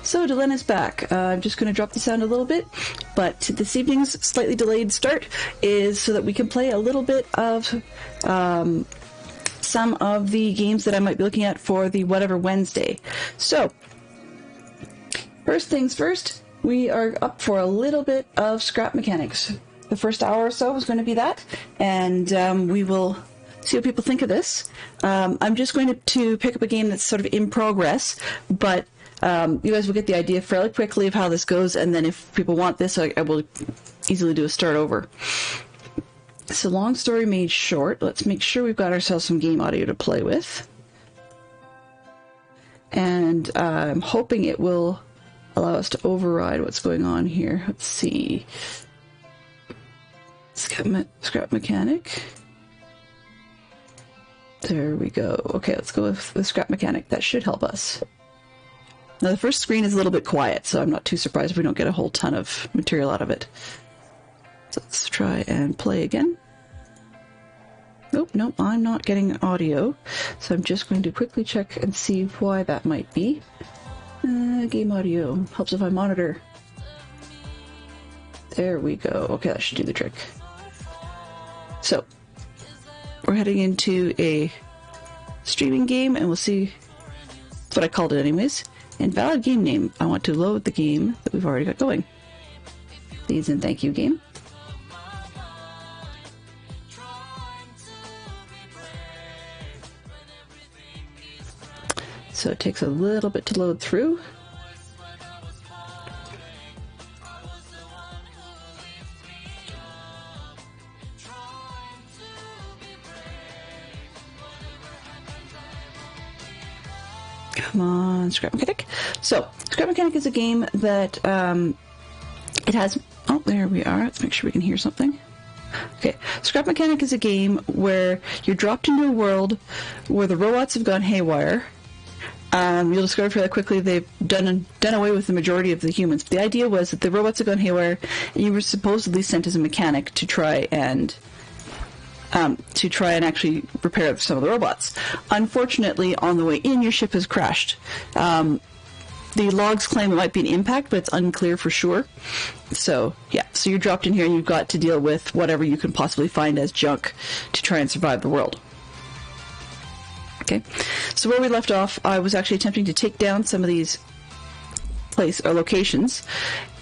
So Delenna's back. I'm just going to drop the sound a little bit, but this evening's slightly delayed start is so that we can play a little bit of some of the games that I might be looking at for the Whatever Wednesday. So, first things first, we are up for a little bit of scrap mechanics. The first hour or so is going to be that, and we will see what people think of this. I'm just going to pick up a game that's sort of in progress, but you guys will get the idea fairly quickly of how this goes, and then if people want this, I will easily do a start over. So long story made short, let's make sure we've got ourselves some game audio to play with. And I'm hoping it will allow us to override what's going on here. Let's see. Scrap mechanic. There we go. Okay, let's go with the scrap mechanic. That should help us. Now the first screen is a little bit quiet, so I'm not too surprised if we don't get a whole ton of material out of it. So let's try and play again. Nope, I'm not getting audio, so I'm just going to quickly check and see why that might be. Game audio. Helps if I monitor. There we go. Okay, that should do the trick. So, we're heading into a streaming game, and we'll see. That's what I called it anyways. Invalid game name. I want to load the game that we've already got going. Please and thank you, game. So it takes a little bit to load through. Come on, Scrap Mechanic. So, Scrap Mechanic is a game that it has... Oh, there we are. Let's make sure we can hear something. Okay, Scrap Mechanic is a game where you're dropped into a world where the robots have gone haywire. You'll discover fairly quickly they've done away with the majority of the humans. But the idea was that the robots have gone haywire, and you were supposedly sent as a mechanic to try and actually repair some of the robots. Unfortunately, on the way in, your ship has crashed. The logs claim it might be an impact, but it's unclear for sure. So, yeah. So you're dropped in here, and you've got to deal with whatever you can possibly find as junk to try and survive the world. Okay. So where we left off, I was actually attempting to take down some of these locations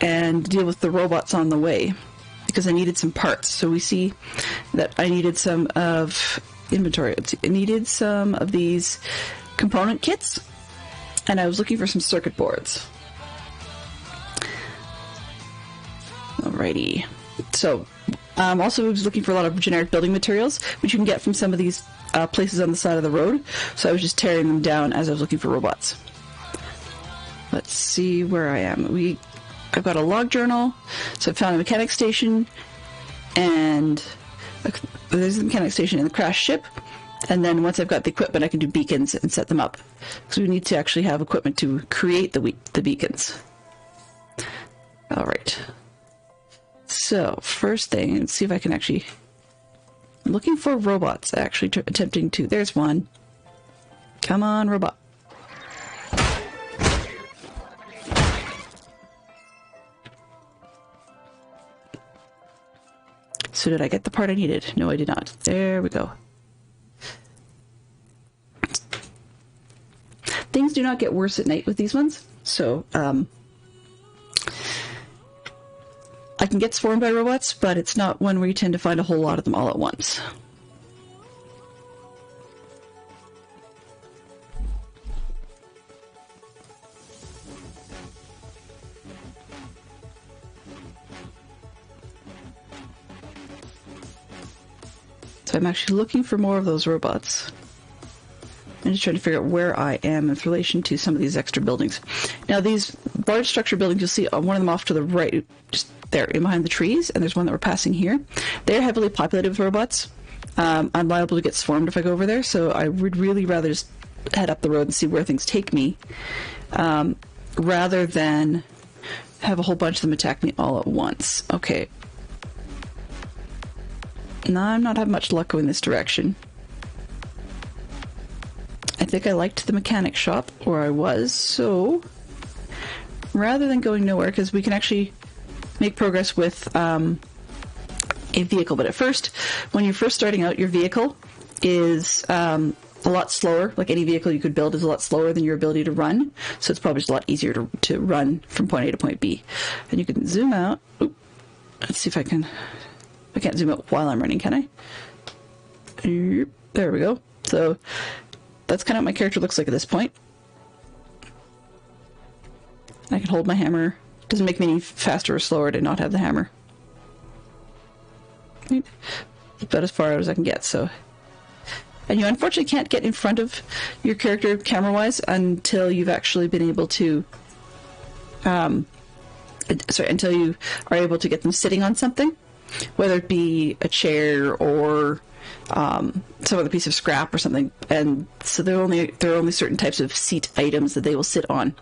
and deal with the robots on the way, because I needed some parts. So we see that I needed some of inventory. I needed some of these component kits, and I was looking for some circuit boards. Alrighty. So also I was looking for a lot of generic building materials, which you can get from some of these places on the side of the road. So I was just tearing them down as I was looking for robots. Let's see where I am. I've got a log journal, so I found a mechanic station, and there's the mechanic station in the crashed ship. And then once I've got the equipment, I can do beacons and set them up. So we need to actually have equipment to create the beacons. All right. So first thing, let's see if I can actually... I'm looking for robots, actually attempting to... There's one. Come on, robot. So did I get the part I needed? No, I did not. There we go. Things do not get worse at night with these ones, so I can get swarmed by robots, but it's not one where you tend to find a whole lot of them all at once. So I'm actually looking for more of those robots. I'm just trying to figure out where I am in relation to some of these extra buildings. Now, these large structure buildings, you'll see one of them off to the right, just there, in behind the trees, and there's one that we're passing here. They're heavily populated with robots. I'm liable to get swarmed if I go over there, so I would really rather just head up the road and see where things take me, rather than have a whole bunch of them attack me all at once. Okay. Now, I'm not having much luck going this direction. I think I liked the mechanic shop, or I was, so rather than going nowhere, because we can actually make progress with a vehicle, but at first, when you're first starting out, your vehicle is a lot slower. Like any vehicle you could build is a lot slower than your ability to run, so it's probably just a lot easier to run from point A to point B. And you can zoom out. Oop. Let's see if I can... I can't zoom out while I'm running, can I? There we go. So that's kind of what my character looks like at this point. I can hold my hammer. It doesn't make me any faster or slower to not have the hammer. About as far as I can get, so... And you unfortunately can't get in front of your character camera-wise until you've actually been able to... until you are able to get them sitting on something. Whether it be a chair or some other piece of scrap or something, and so there are only certain types of seat items that they will sit on.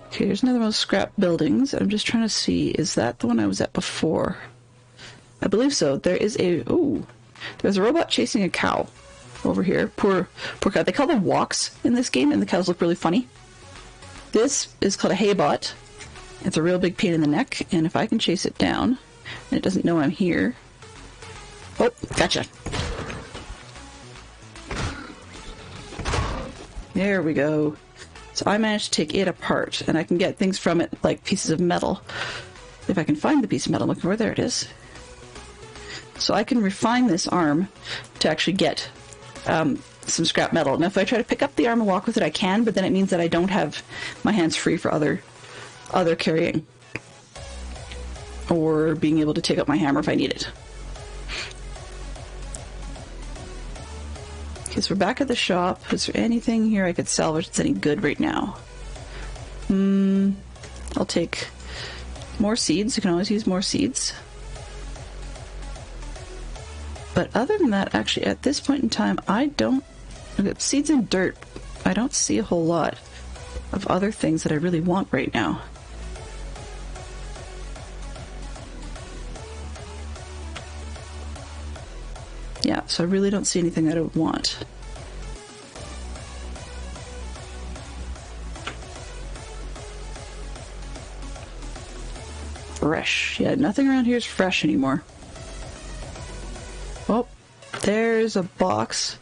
Okay, there's another one of those scrap buildings. I'm just trying to see, is that the one I was at before? I believe so. There is there's a robot chasing a cow over here. Poor cow. They call them walks in this game, and the cows look really funny. This is called a haybot. It's a real big pain in the neck, and if I can chase it down, and it doesn't know I'm here... Oh, gotcha. There we go. So I managed to take it apart, and I can get things from it, like pieces of metal. If I can find the piece of metal I'm looking for, there it is. So I can refine this arm to actually get some scrap metal. Now if I try to pick up the arm and walk with it, I can, but then it means that I don't have my hands free for other carrying, or being able to take out my hammer if I need it. Okay, so we're back at the shop. Is there anything here I could salvage that's any good right now? I'll take more seeds. You can always use more seeds. But other than that, actually, at this point in time, I don't... Seeds and dirt. I don't see a whole lot of other things that I really want right now. Yeah, so I really don't see anything that I would want. Fresh. Yeah, nothing around here is fresh anymore. Oh, there's a box.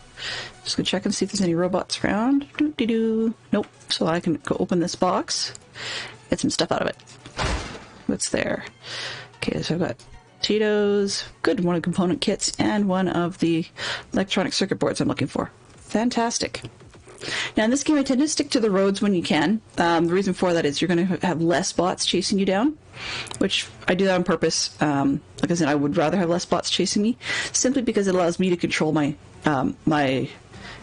Just gonna check and see if there's any robots around. Doo-doo-doo. Nope. So I can go open this box, get some stuff out of it. What's there? Okay, so I've got Cheetos, good, one of the component kits, and one of the electronic circuit boards I'm looking for. Fantastic. Now in this game I tend to stick to the roads when you can. The reason for that is you're going to have less bots chasing you down, which I do that on purpose. Like I said, I would rather have less bots chasing me, simply because it allows me to control my my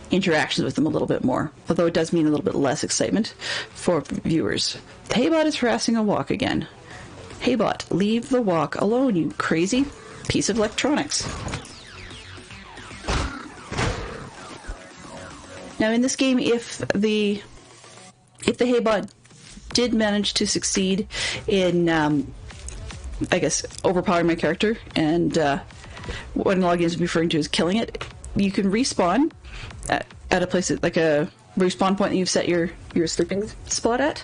interactions with them a little bit more, although it does mean a little bit less excitement for viewers. The Haybot is harassing a walk again. Haybot, leave the walk alone, you crazy piece of electronics. Now in this game, if the Haybot did manage to succeed in, I guess, overpowering my character, and what an login is referring to as killing it, you can respawn at a place like a respawn point that you've set your sleeping spot at,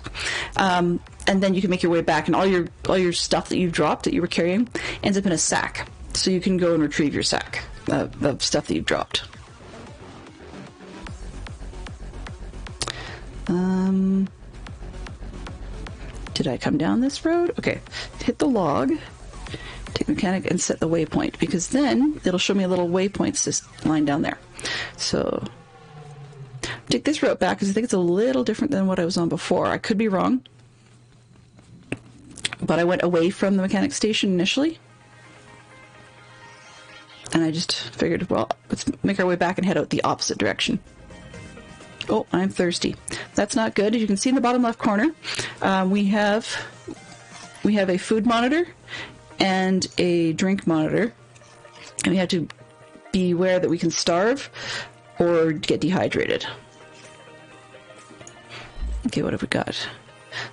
and then you can make your way back, and all your stuff that you've dropped that you were carrying ends up in a sack, so you can go and retrieve your sack of stuff that you've dropped. Did I come down this road? Okay, hit the log, take mechanic, and set the waypoint, because then it'll show me a little waypoint line down there. So take this route back, because I think it's a little different than what I was on before. I could be wrong, but I went away from the mechanic station initially. And I just figured, well, let's make our way back and head out the opposite direction. Oh, I'm thirsty. That's not good. As you can see in the bottom left corner, we have a food monitor and a drink monitor. And we have to be aware that we can starve or get dehydrated. Okay, what have we got?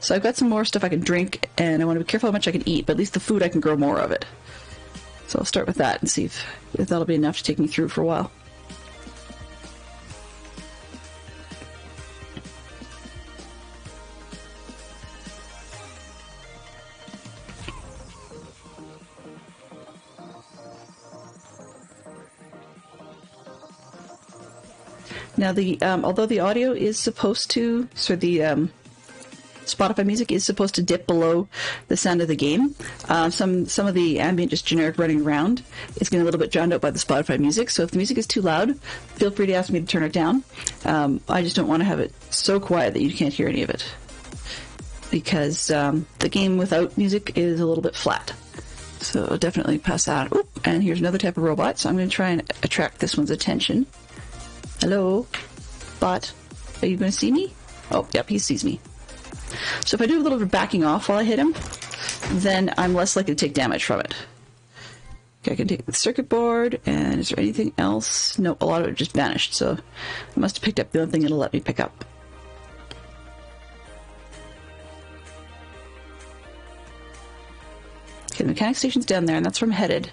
So I've got some more stuff I can drink, and I want to be careful how much I can eat, but at least the food I can grow more of it. So I'll start with that and see if that'll be enough to take me through for a while. Now, although the audio is supposed to, the Spotify music is supposed to dip below the sound of the game, some of the ambient, just generic running around, is getting a little bit drowned out by the Spotify music. So if the music is too loud, feel free to ask me to turn it down. I just don't want to have it so quiet that you can't hear any of it, because the game without music is a little bit flat. So definitely pass that. Oop, and here's another type of robot. So I'm going to try and attract this one's attention. Hello, bot. Are you going to see me? Oh, yep, he sees me. So if I do a little bit of backing off while I hit him, then I'm less likely to take damage from it. Okay, I can take the circuit board, and is there anything else? No, a lot of it just vanished, so I must have picked up the only thing it'll let me pick up. Okay, the mechanic station's down there, and that's where I'm headed.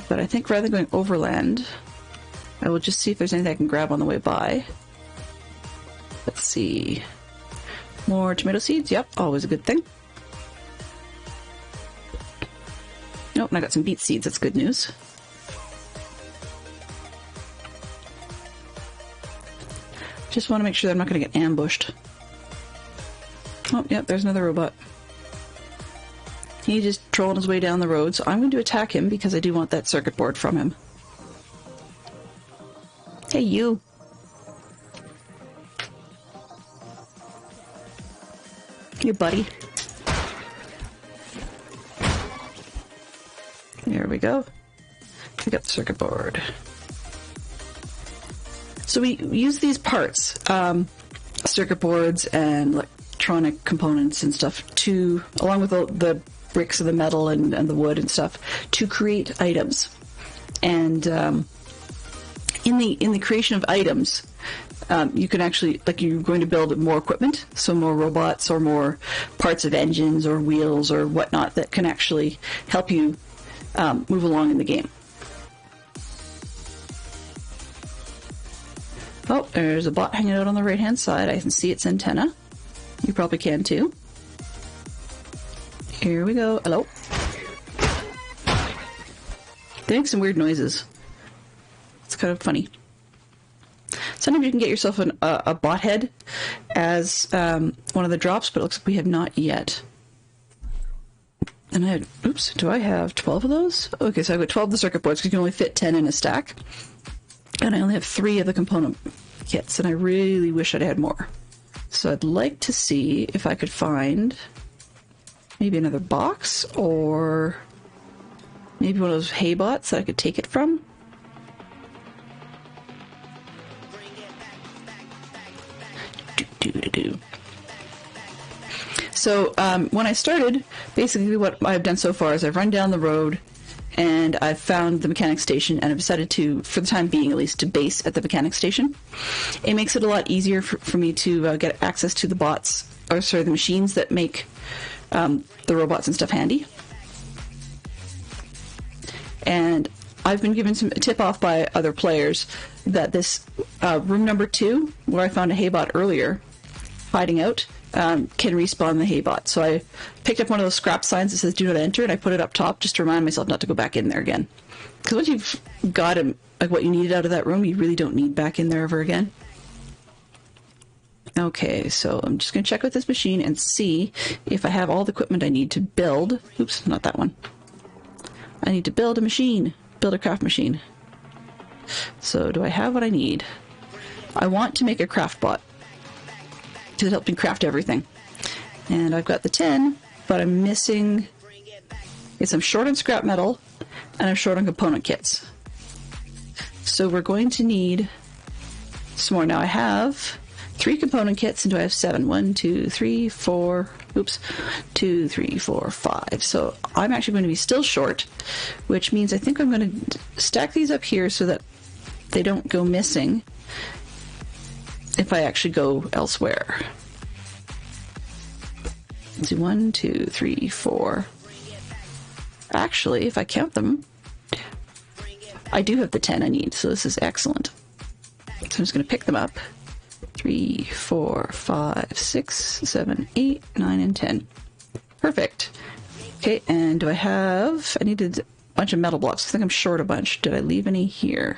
But I think rather than going overland, I will just see if there's anything I can grab on the way by. Let's see. More tomato seeds. Yep, always a good thing. Nope, and I got some beet seeds. That's good news. Just want to make sure that I'm not going to get ambushed. Oh, yep, there's another robot. He's just trolling his way down the road, so I'm going to attack him because I do want that circuit board from him. Hey, you. Here, buddy. There we go. Pick up the circuit board. So we use these parts, circuit boards and electronic components and stuff, along with the bricks of the metal and the wood and stuff, to create items. And in the creation of items, you can actually, you're going to build more equipment, so more robots or more parts of engines or wheels or whatnot that can actually help you move along in the game. Oh, there's a bot hanging out on the right-hand side. I can see its antenna. You probably can too. Here we go. Hello. They make some weird noises. It's kind of funny. Sometimes you can get yourself a bot head as one of the drops, but it looks like we have not yet. And do I have 12 of those? Okay, so I've got 12 of the circuit boards because you can only fit 10 in a stack. And I only have 3 of the component kits, and I really wish I'd had more. So I'd like to see if I could find maybe another box, or maybe one of those hay bots that I could take it from. So when I started, basically what I've done so far is I've run down the road and I've found the mechanic station, and I've decided to, for the time being at least, to base at the mechanic station. It makes it a lot easier for me to get access to the the machines that make the robots and stuff handy. And I've been given a tip off by other players that this room number 2, where I found a haybot earlier, hiding out, can respawn the haybot. So I picked up one of those scrap signs that says "Do not enter," and I put it up top just to remind myself not to go back in there again. Because once you've got what you needed out of that room, you really don't need back in there ever again. Okay, so I'm just going to check with this machine and see if I have all the equipment I need to build. Oops, not that one. I need to build a machine. Build a craft machine. So do I have what I need? I want to make a craft bot to help me craft everything. And I've got the 10 but I'm missing... Yes, I'm short on scrap metal, and I'm short on component kits. So we're going to need some more. Now I have 3 component kits, and do I have 7? 1, 2, 3, 4... Oops. 2, 3, 4, 5. So I'm actually going to be still short, which means I think I'm going to stack these up here so that they don't go missing if I actually go elsewhere. Let's see, 1, 2, 3, 4. Actually, if I count them, I do have the 10 I need, so this is excellent. So I'm just going to pick them up. 3, 4, 5, 6, 7, 8, 9, and 10. Perfect. Okay, and do I have... I needed a bunch of metal blocks. I think I'm short a bunch. Did I leave any here?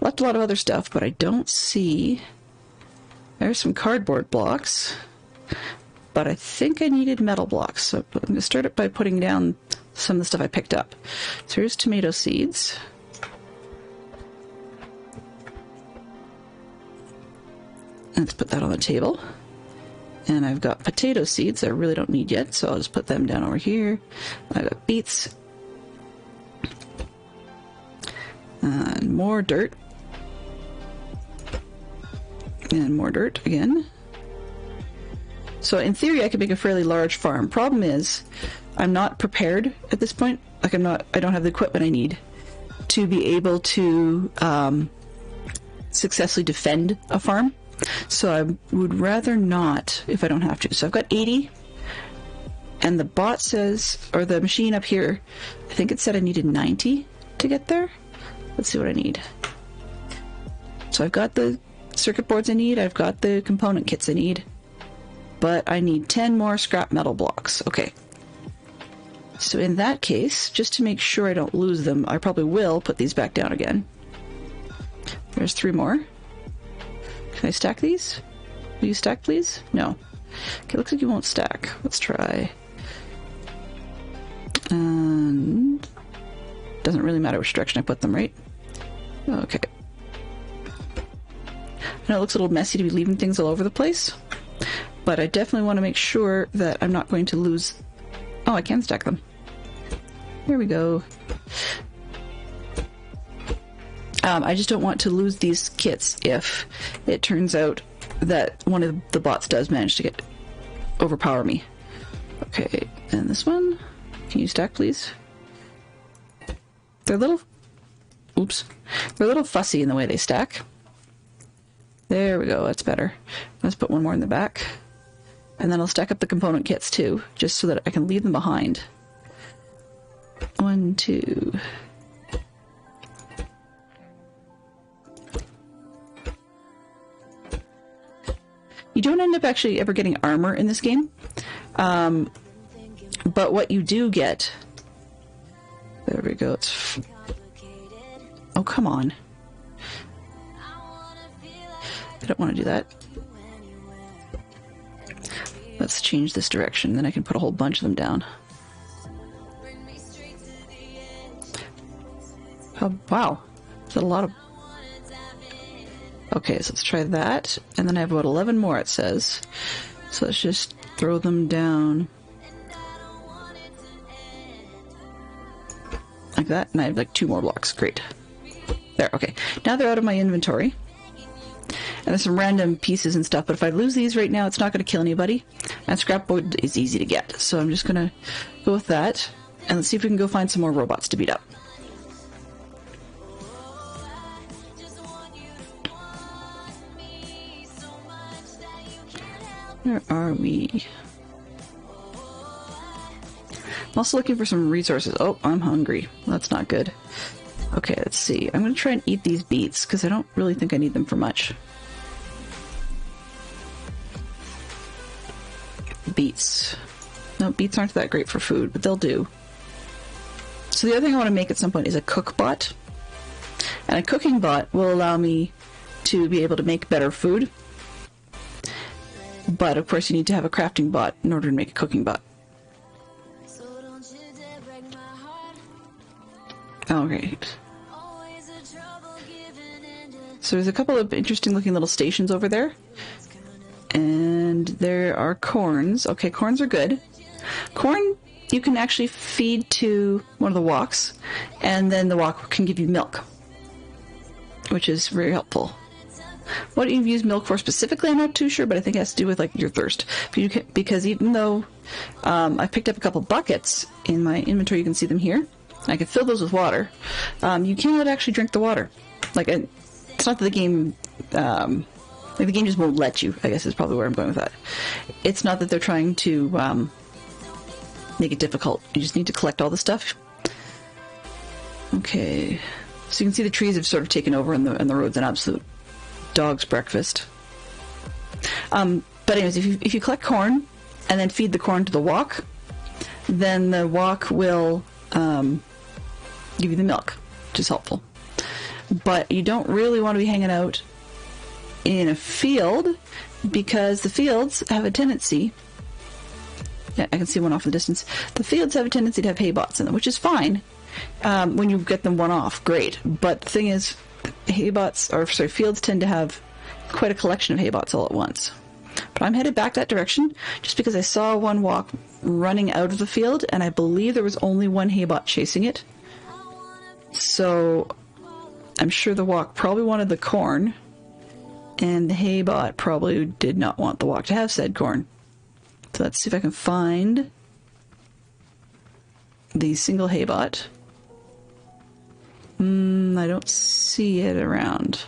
Left a lot of other stuff, but I don't see... There's some cardboard blocks. But I think I needed metal blocks. So I'm going to start it by putting down some of the stuff I picked up. So here's tomato seeds. Let's put that on the table. And I've got potato seeds I really don't need yet, so I'll just put them down over here. I've got beets. And more dirt. And more dirt again. So in theory I could make a fairly large farm. Problem is, I'm not prepared at this point. Like I don't have the equipment I need to be able to successfully defend a farm. So I would rather not if I don't have to. So I've got 80, and the bot says, or the machine up here, I think it said I needed 90 to get there. Let's see what I need. So I've got the circuit boards I need, I've got the component kits I need, but I need 10 more scrap metal blocks. Okay. So in that case, just to make sure I don't lose them, I probably will put these back down again. There's 3 more. Can I stack these? Will you stack, please? No. Okay, looks like you won't stack. Let's try. And doesn't really matter which direction I put them, right? Okay. I know it looks a little messy to be leaving things all over the place, but I definitely want to make sure that I'm not going to lose... Oh, I can stack them. There we go. I just don't want to lose these kits if it turns out that one of the bots does manage to overpower me. Okay, and this one, can you stack, please? They're a little... Oops. They're a little fussy in the way they stack. There we go, that's better. Let's put one more in the back. And then I'll stack up the component kits too, just so that I can leave them behind. 1, 2... You don't end up actually ever getting armor in this game, but what you do get... There we go. Oh, come on. I don't want to do that. Let's change this direction, then I can put a whole bunch of them down. Oh, wow. Is that a lot of... Okay, so let's try that, and then I have about 11 more, it says. So let's just throw them down. Like that, and I have like 2 more blocks. Great. There, okay. Now they're out of my inventory. And there's some random pieces and stuff, but if I lose these right now, it's not going to kill anybody. And scrapboard is easy to get, so I'm just going to go with that. And let's see if we can go find some more robots to beat up. Where are we? I'm also looking for some resources. Oh, I'm hungry. That's not good. Okay, let's see. I'm going to try and eat these beets, because I don't really think I need them for much. Beets. No, beets aren't that great for food, but they'll do. So the other thing I want to make at some point is a cook bot. And a cooking bot will allow me to be able to make better food. But of course you need to have a crafting bot in order to make a cooking bot. Okay. So there's a couple of interesting looking little stations over there. And there are corns. Okay, corns are good. Corn you can actually feed to one of the walks, and then the walk can give you milk, which is very helpful. What you use milk for specifically, I'm not too sure, but I think it has to do with like your thirst. Because even though I picked up a couple buckets in my inventory, you can see them here. I can fill those with water. You cannot actually drink the water. Like it's not that the game, like the game just won't let you. I guess is probably where I'm going with that. It's not that they're trying to make it difficult. You just need to collect all the stuff. Okay, so you can see the trees have sort of taken over, and the road's an absolute dog's breakfast. But anyways, if you collect corn and then feed the corn to the walk, then the walk will give you the milk, which is helpful. But you don't really want to be hanging out in a field, because the fields have a tendency, yeah, I can see one off in the distance, the fields have a tendency to have hay bots in them, which is fine when you get them one off, great. But the thing is, fields tend to have quite a collection of hay bots all at once. But I'm headed back that direction just because I saw one walk running out of the field, and I believe there was only one hay bot chasing it. So I'm sure the walk probably wanted the corn, and the hay bot probably did not want the walk to have said corn. So let's see if I can find the single hay bot. I don't see it around.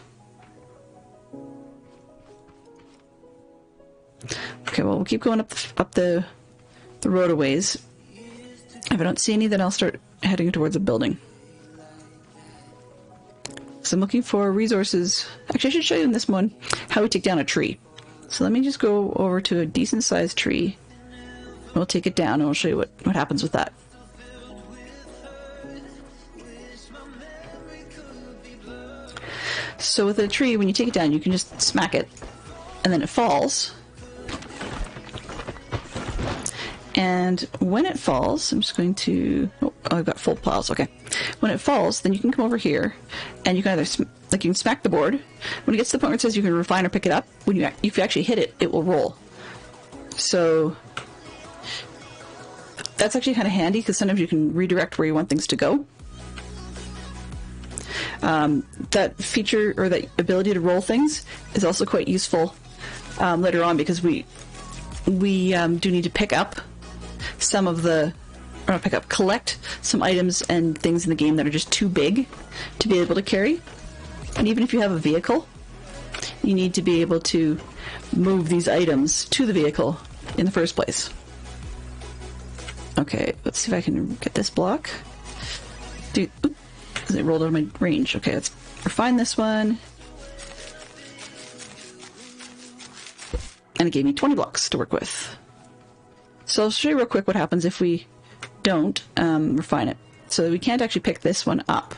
Okay, well, we'll keep going up the road a ways. If I don't see any, then I'll start heading towards a building. So I'm looking for resources. Actually, I should show you in this one how we take down a tree. So let me just go over to a decent sized tree. We'll take it down and I'll show you what happens with that. So with a tree, when you take it down, you can just smack it, and then it falls. And when it falls, I'm just going to... Oh, I've got full piles. Okay. When it falls, then you can come over here, and you can either you can smack the board. When it gets to the point where it says you can refine or pick it up, if you actually hit it, it will roll. So that's actually kind of handy, because sometimes you can redirect where you want things to go. That feature, or that ability to roll things, is also quite useful later on, because we do need to pick up some of the, or not pick up, collect some items and things in the game that are just too big to be able to carry. And even if you have a vehicle, you need to be able to move these items to the vehicle in the first place. Okay, let's see if I can get this block. Dude, it rolled out of my range. Okay, let's refine this one. And it gave me 20 blocks to work with. So I'll show you real quick what happens if we don't refine it. So we can't actually pick this one up.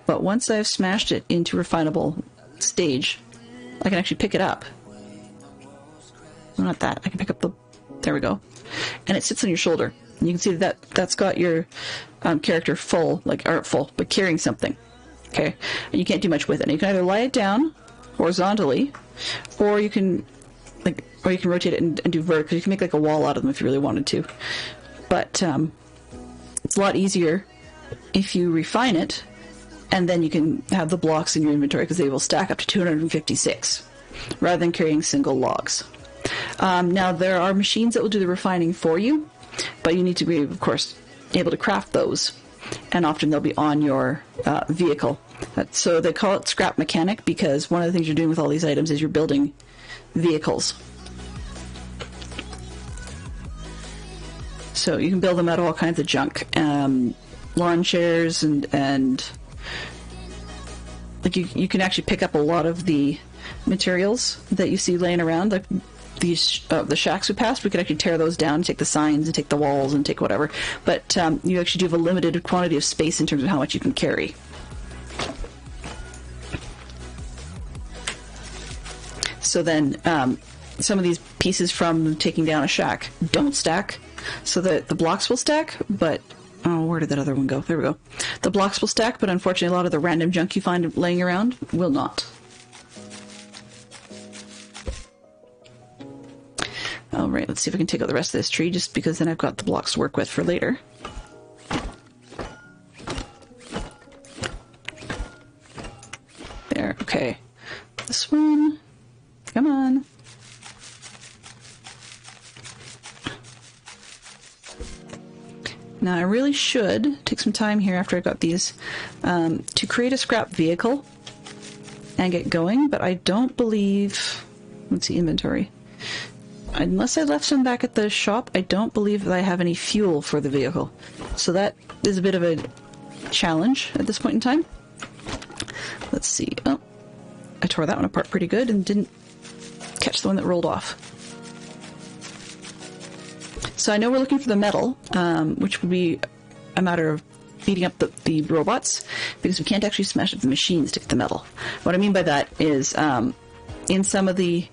But once I've smashed it into refinable stage, I can actually pick it up. No, not that. I can pick up the... There we go. And it sits on your shoulder. And you can see that that's got your character full, aren't full, but carrying something. Okay? And you can't do much with it. And you can either lie it down horizontally, or you can rotate it and do vertical. You can make like a wall out of them if you really wanted to. But it's a lot easier if you refine it, and then you can have the blocks in your inventory, because they will stack up to 256, rather than carrying single logs. Now, there are machines that will do the refining for you, but you need to be, of course, able to craft those, and often they'll be on your vehicle. So they call it scrap mechanic, because one of the things you're doing with all these items is you're building vehicles. So you can build them out of all kinds of junk, lawn chairs, and like you can actually pick up a lot of the materials that you see laying around. Like these the shacks we passed, we could actually tear those down, take the signs, and take the walls, and take whatever. But you actually do have a limited quantity of space in terms of how much you can carry. So then some of these pieces from taking down a shack don't stack, so that the blocks will stack, but... Oh, where did that other one go? There we go. The blocks will stack, but unfortunately a lot of the random junk you find laying around will not. All right, let's see if I can take out the rest of this tree, just because then I've got the blocks to work with for later. There, okay. This one, come on. Now I really should take some time here after I got these to create a scrap vehicle and get going, but I don't believe, let's see, inventory. Unless I left some back at the shop, I don't believe that I have any fuel for the vehicle. So that is a bit of a challenge at this point in time. Let's see. Oh, I tore that one apart pretty good and didn't catch the one that rolled off. So I know we're looking for the metal, which would be a matter of beating up the robots, because we can't actually smash up the machines to get the metal. What I mean by that is in some of the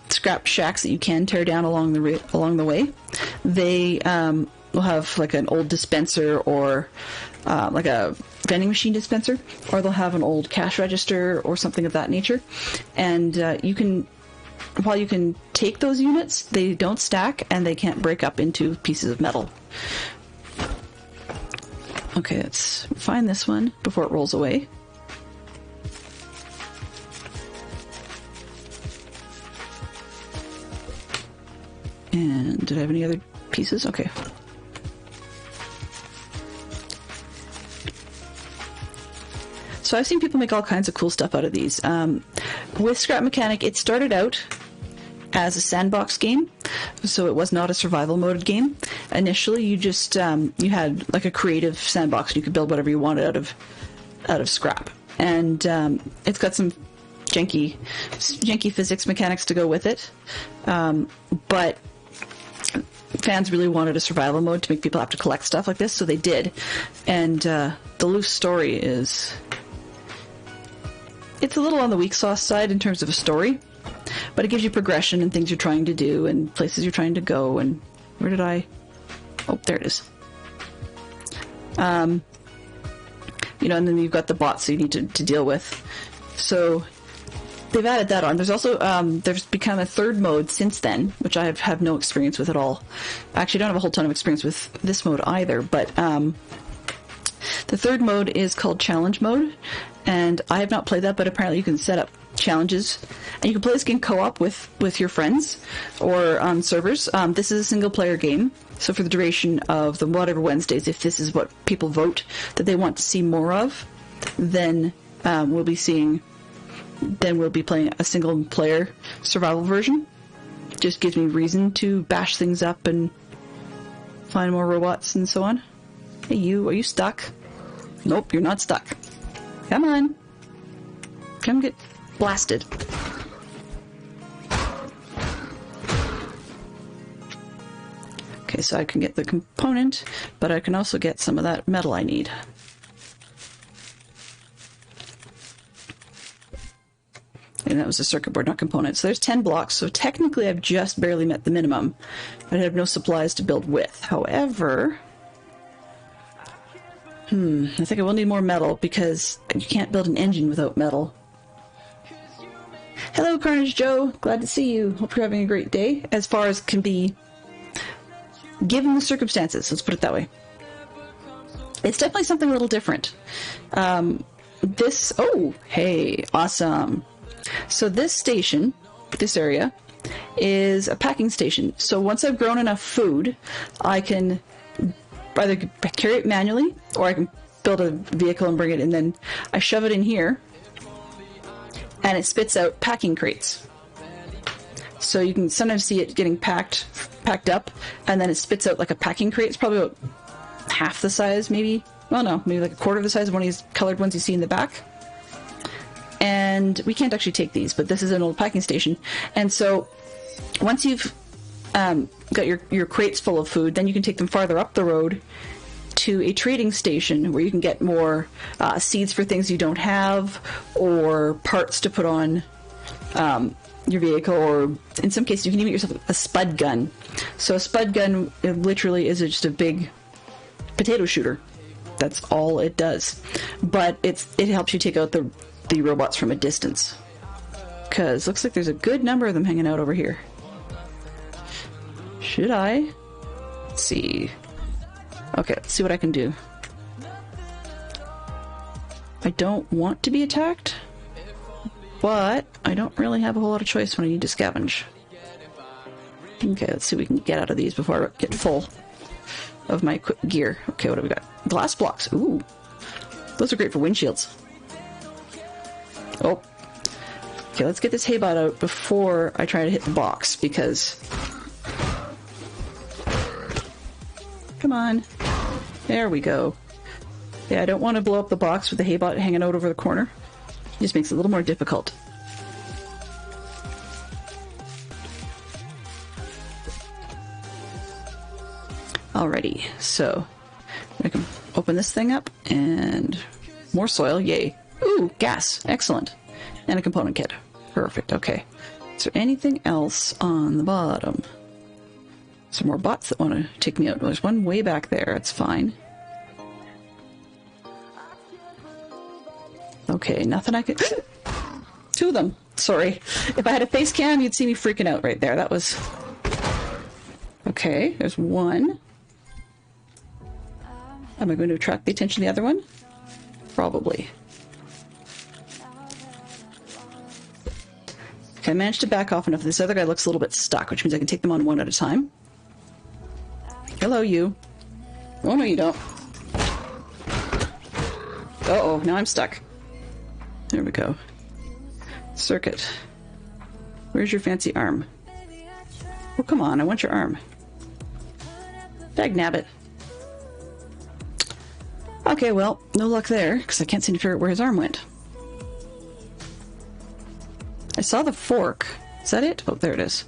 scrap shacks that you can tear down along the way, they will have like an old dispenser or like a vending machine dispenser, or they'll have an old cash register or something of that nature. And while you can take those units, they don't stack and they can't break up into pieces of metal. Okay, let's find this one before it rolls away. And did I have any other pieces? Okay. So I've seen people make all kinds of cool stuff out of these. With Scrap Mechanic, it started out as a sandbox game, so it was not a survival mode game. Initially, you just you had like a creative sandbox. You could build whatever you wanted out of scrap, and it's got some janky physics mechanics to go with it, but fans really wanted a survival mode to make people have to collect stuff like this, so they did. And the loose story is, it's a little on the weak sauce side in terms of a story, but it gives you progression and things you're trying to do and places you're trying to go. And where did I? Oh, there it is. You know, and then you've got the bots that you need to deal with. So they've added that on. There's also there's become a third mode since then, which I have no experience with at all. Actually, I don't have a whole ton of experience with this mode either, but the third mode is called Challenge Mode, and I have not played that, but apparently you can set up challenges, and you can play this game co-op with your friends or on servers. This is a single-player game, so for the duration of the whatever Wednesdays, if this is what people vote that they want to see more of, then we'll be playing a single-player survival version. Just gives me reason to bash things up and find more robots and so on. Hey, are you stuck? Nope, you're not stuck. Come on. Come get blasted. Okay, so I can get the component, but I can also get some of that metal I need. And that was a circuit board, not component. So there's 10 blocks, so technically I've just barely met the minimum. But I have no supplies to build with. However, I think I will need more metal, because you can't build an engine without metal. Hello, Carnage Joe. Glad to see you. Hope you're having a great day, as far as can be given the circumstances. Let's put it that way. It's definitely something a little different. Oh, hey, awesome. So this station, this area, is a packing station. So once I've grown enough food, I can either carry it manually, or I can build a vehicle and bring it, and then I shove it in here, and it spits out packing crates. So you can sometimes see it getting packed up, and then it spits out like a packing crate. It's probably about half the size, maybe. Well, no, maybe like a quarter of the size of one of these colored ones you see in the back. And we can't actually take these, but this is an old packing station. And so once you've got your crates full of food, then you can take them farther up the road to a trading station where you can get more seeds for things you don't have, or parts to put on your vehicle, or in some cases you can even get yourself a spud gun. So a spud gun, it literally is just a big potato shooter. That's all it does. But it helps you take out the robots from a distance. Because looks like there's a good number of them hanging out over here. Should I? Let's see. Okay, let's see what I can do. I don't want to be attacked, but I don't really have a whole lot of choice when I need to scavenge. Okay, let's see what we can get out of these before I get full of my gear. Okay, what do we got? Glass blocks. Ooh. Those are great for windshields. Oh. Okay, let's get this haybot out before I try to hit the box, because... Come on. There we go. Yeah, I don't want to blow up the box with the haybot hanging out over the corner. It just makes it a little more difficult. Alrighty, so I can open this thing up, and more soil, yay. Ooh, gas, excellent. And a component kit. Perfect, okay. Is there anything else on the bottom? Some more bots that want to take me out. There's one way back there, it's fine. Okay, nothing I could... Two of them, sorry. If I had a face cam, you'd see me freaking out right there. That was... Okay, there's one. Am I going to attract the attention of the other one? Probably. Okay, I managed to back off enough. This other guy looks a little bit stuck, which means I can take them on one at a time. Hello, you. Oh, no, you don't. Uh-oh, now I'm stuck. There we go. Circuit. Where's your fancy arm? Oh, come on, I want your arm. Dagnabbit. Okay, well, no luck there, because I can't seem to figure out where his arm went. I saw the fork. Is that it? Oh, there it is.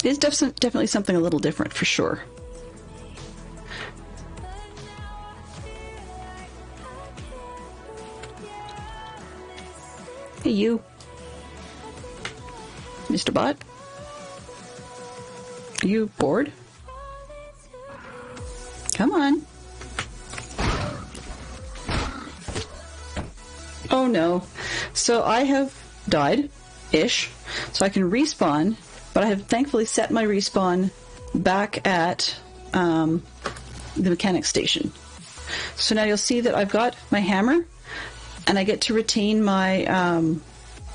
It is definitely something a little different, for sure. Hey, you. Mr. Bot? Are you bored? Come on. Oh no. So I have died-ish, so I can respawn, but I have thankfully set my respawn back at the mechanics station. So now you'll see that I've got my hammer, and I get to retain my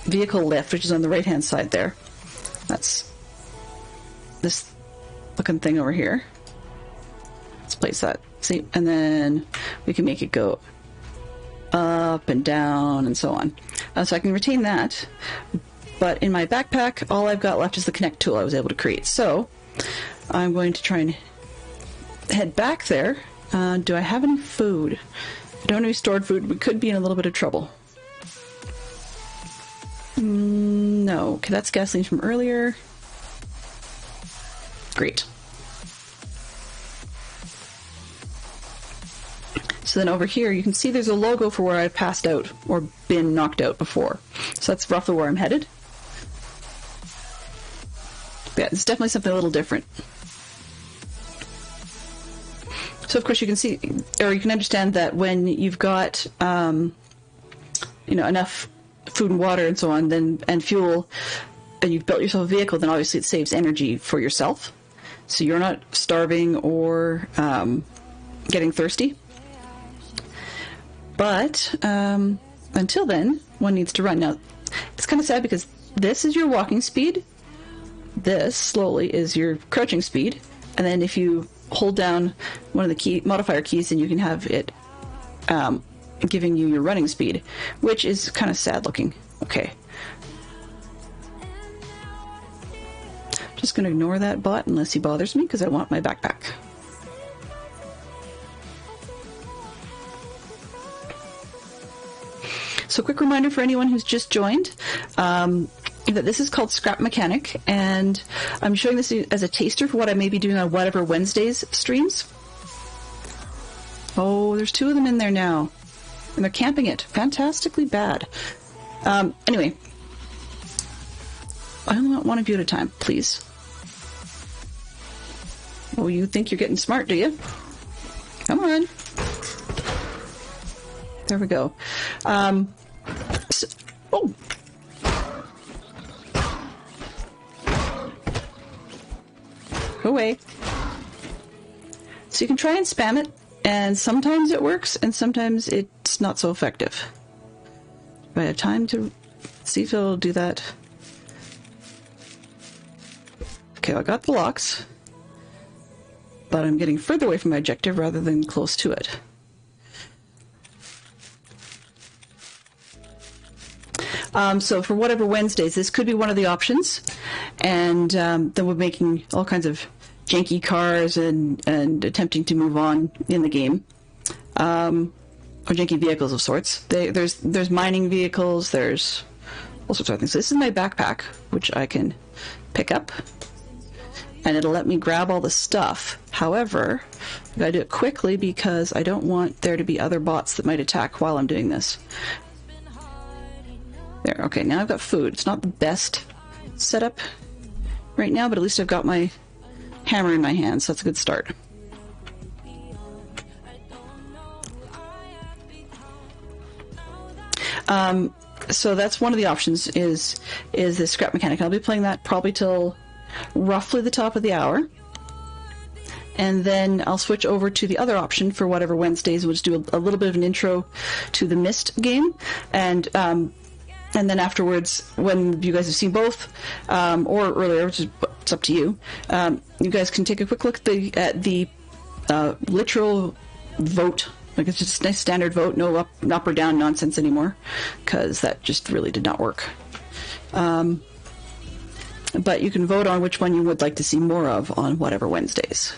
vehicle lift, which is on the right-hand side there. That's this looking thing over here. Let's place that. See? And then we can make it go up and down and so on. So I can retain that. But in my backpack, all I've got left is the connect tool I was able to create. So I'm going to try and head back there. Do I have any food? I don't have any stored food. We could be in a little bit of trouble. No. Okay, that's gasoline from earlier. Great. So then over here, you can see there's a logo for where I've passed out or been knocked out before. So that's roughly where I'm headed. But yeah, it's definitely something a little different. So of course you can see, or you can understand that when you've got, you know, enough food and water and so on, then and fuel, and you've built yourself a vehicle, then obviously it saves energy for yourself. So you're not starving or getting thirsty. But until then, one needs to run. Now, it's kind of sad because this is your walking speed. This, slowly, is your crouching speed. And then if you hold down one of the key modifier keys, then you can have it giving you your running speed, which is kind of sad looking. Okay. Just going to ignore that bot unless he bothers me because I want my backpack. So quick reminder for anyone who's just joined that this is called Scrap Mechanic, and I'm showing this as a taster for what I may be doing on whatever Wednesdays streams. Oh, there's two of them in there now, and they're camping it. Fantastically bad. Anyway, I only want one of you at a time, please. Oh, you think you're getting smart, do you? Come on. There we go. Oh. Go away. So you can try and spam it, and sometimes it works, and sometimes it's not so effective. If I have time to see if it'll do that. Okay, I got the locks, but I'm getting further away from my objective rather than close to it. So for whatever Wednesdays, this could be one of the options, and then we're making all kinds of janky cars and attempting to move on in the game, or janky vehicles of sorts. There's mining vehicles, there's all sorts of things. So this is my backpack, which I can pick up, and it'll let me grab all the stuff. However, I gotta do it quickly because I don't want there to be other bots that might attack while I'm doing this. There, okay, now I've got food. It's not the best setup right now, but at least I've got my hammer in my hand, so that's a good start. So that's one of the options, is the scrap mechanic. I'll be playing that probably till roughly the top of the hour. And then I'll switch over to the other option for whatever Wednesdays. We'll just do a little bit of an intro to the Myst game. And then afterwards, when you guys have seen both, or earlier, which is it's up to you, you guys can take a quick look at the literal vote. Like, it's just a nice standard vote, no up or down nonsense anymore, because that just really did not work. But you can vote on which one you would like to see more of on whatever Wednesdays,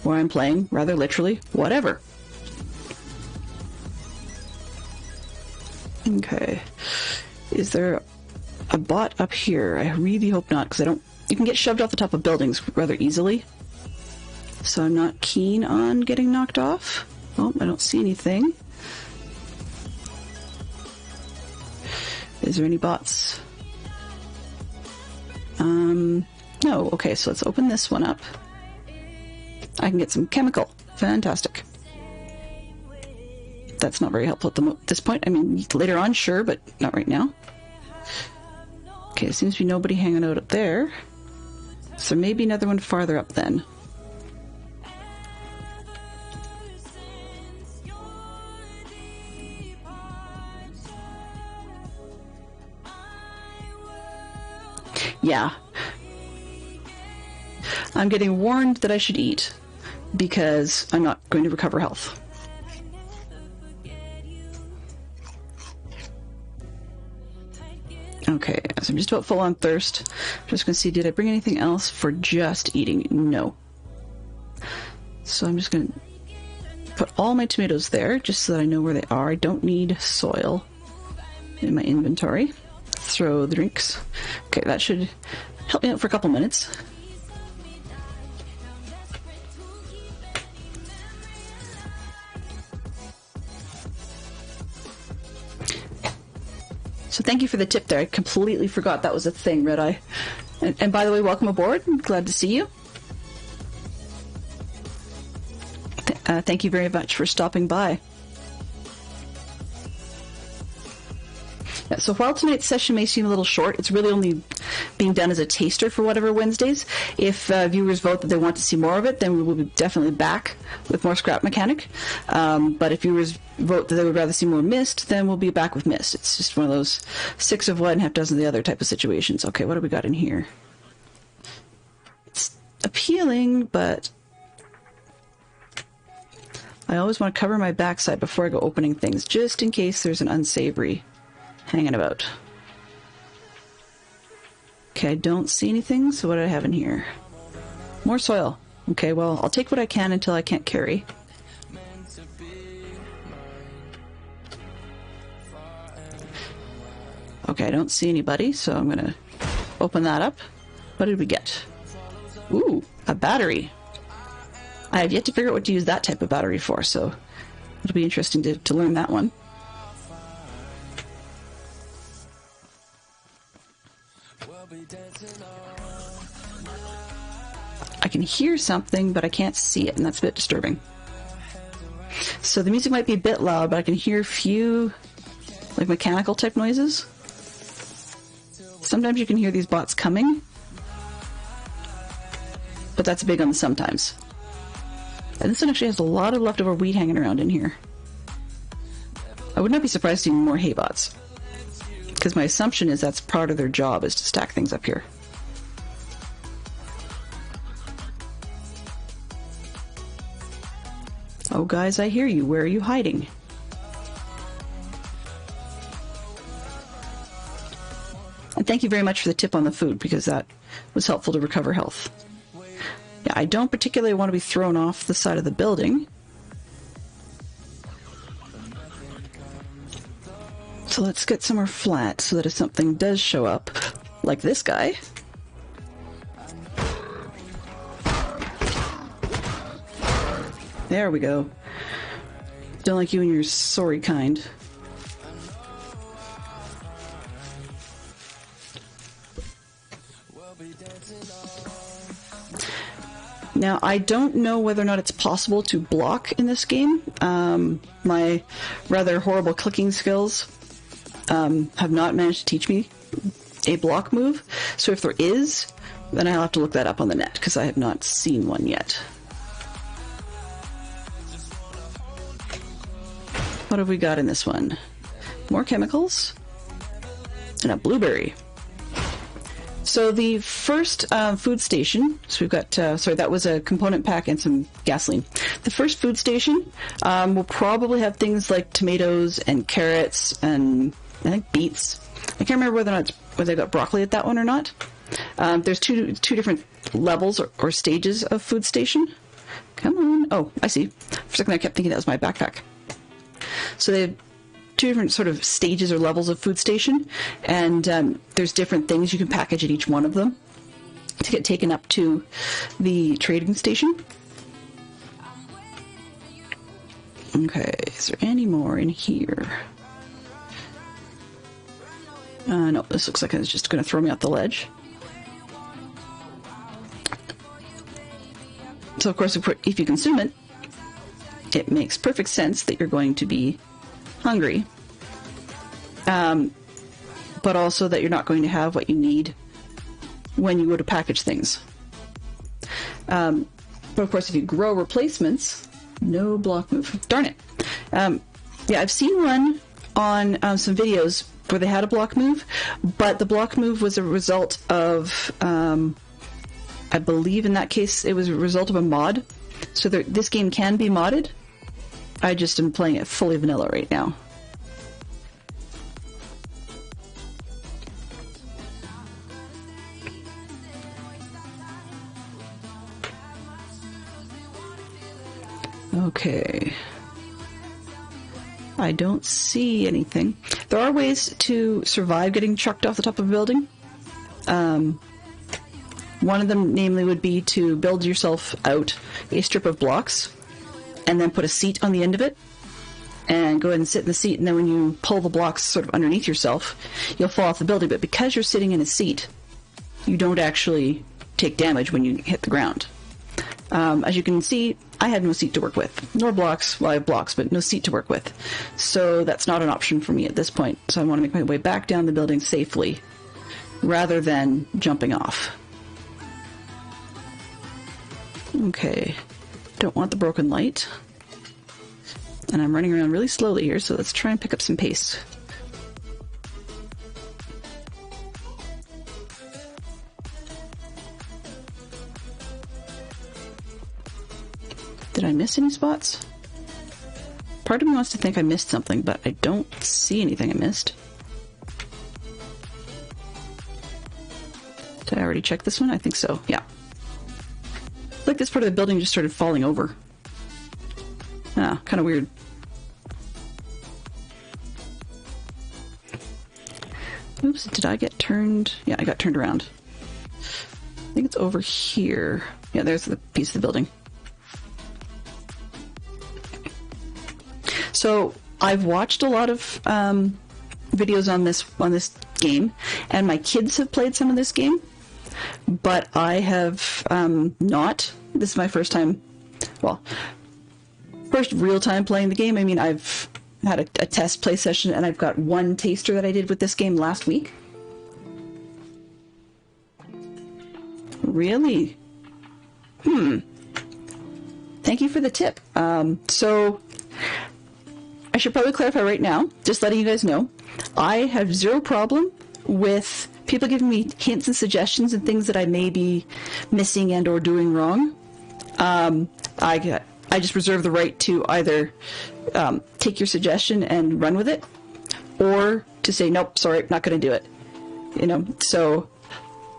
where I'm playing, rather literally, whatever. Okay, is there a bot up here? I really hope not, because you can get shoved off the top of buildings rather easily, so I'm not keen on getting knocked off. Oh, I don't see anything. Is there any bots? No. Okay, so let's open this one up. I can get some chemical. Fantastic. That's not very helpful at this point. I mean, later on, sure, but not right now. Okay, there seems to be nobody hanging out up there. So maybe another one farther up then. Yeah. I'm getting warned that I should eat because I'm not going to recover health. Okay, so I'm just about full on thirst. I'm just going to see, did I bring anything else for just eating? No. So I'm just going to put all my tomatoes there just so that I know where they are. I don't need soil in my inventory. Throw the drinks. Okay, that should help me out for a couple minutes. So thank you for the tip there. I completely forgot that was a thing, Red Eye. And by the way, welcome aboard. I'm glad to see you. Thank you very much for stopping by. Yeah, so while tonight's session may seem a little short, it's really only being done as a taster for whatever Wednesdays. If viewers vote that they want to see more of it, then we will be definitely back with more Scrap Mechanic. But if viewers vote that they would rather see more Myst, then we'll be back with Myst. It's just one of those 6 of one, half dozen of the other type of situations. Okay, what do we got in here? It's appealing, but I always want to cover my backside before I go opening things, just in case there's an unsavory hanging about. Okay, I don't see anything, so what do I have in here? More soil. Okay, well, I'll take what I can until I can't carry. Okay, I don't see anybody, so I'm gonna open that up. What did we get? Ooh, a battery. I have yet to figure out what to use that type of battery for, so it'll be interesting to learn that one. I can hear something, but I can't see it, and that's a bit disturbing. So the music might be a bit loud, but I can hear a few, like, mechanical type noises. Sometimes you can hear these bots coming. but that's big on the sometimes. And this one actually has a lot of leftover wheat hanging around in here. I would not be surprised to see more hay bots, because my assumption is that's part of their job, is to stack things up here. Oh guys, I hear you. Where are you hiding? And thank you very much for the tip on the food, because that was helpful to recover health. Yeah, I don't particularly want to be thrown off the side of the building. So let's get somewhere flat so that if something does show up, like this guy, there we go. Don't like you and your sorry kind. Now, I don't know whether or not it's possible to block in this game. My rather horrible clicking skills have not managed to teach me a block move. So if there is, then I'll have to look that up on the net, because I have not seen one yet. What have we got in this one? More chemicals and a blueberry. So the first food station, so we've got, sorry, that was a component pack and some gasoline. The first food station will probably have things like tomatoes and carrots and I think beets. I can't remember whether they got broccoli at that one or not. There's two different levels or stages of food station. Come on. Oh, I see. For a second I kept thinking that was my backpack. So they have two different sort of stages or levels of food station, and there's different things you can package at each one of them to get taken up to the trading station. Okay, is there any more in here? No, this looks like it's just going to throw me off the ledge. So of course, if you consume it, it makes perfect sense that you're going to be hungry, but also that you're not going to have what you need when you go to package things. But of course, if you grow replacements, no block move. Darn it. Yeah, I've seen one on some videos where they had a block move, but the block move was a result of, I believe in that case, it was a result of a mod. So this game can be modded. I just am playing it fully vanilla right now. Okay. I don't see anything. There are ways to survive getting chucked off the top of a building. One of them, namely, would be to build yourself out a strip of blocks and then put a seat on the end of it and go ahead and sit in the seat, and then when you pull the blocks sort of underneath yourself, you'll fall off the building. But because you're sitting in a seat, you don't actually take damage when you hit the ground. As you can see, I had no seat to work with, nor blocks. Well, I have blocks, but no seat to work with. So that's not an option for me at this point. So I want to make my way back down the building safely rather than jumping off. Okay. Don't want the broken light. And I'm running around really slowly here, so let's try and pick up some pace. Did I miss any spots? Part of me wants to think I missed something, but I don't see anything I missed. Did I already check this one? I think so, yeah. Like this part of the building just started falling over. Ah, kind of weird. Oops, did I get turned? Yeah, I got turned around. I think it's over here. Yeah, there's the piece of the building. So I've watched a lot of videos on this game, and my kids have played some of this game, but I have not. This is my first time, well, first real time playing the game. I mean, I've had a test play session, and I've got one taster that I did with this game last week. Really? Thank you for the tip. So I should probably clarify right now, just letting you guys know, I have zero problem with people giving me hints and suggestions and things that I may be missing and or doing wrong. I just reserve the right to either take your suggestion and run with it, or to say, nope, sorry, not going to do it. You know, so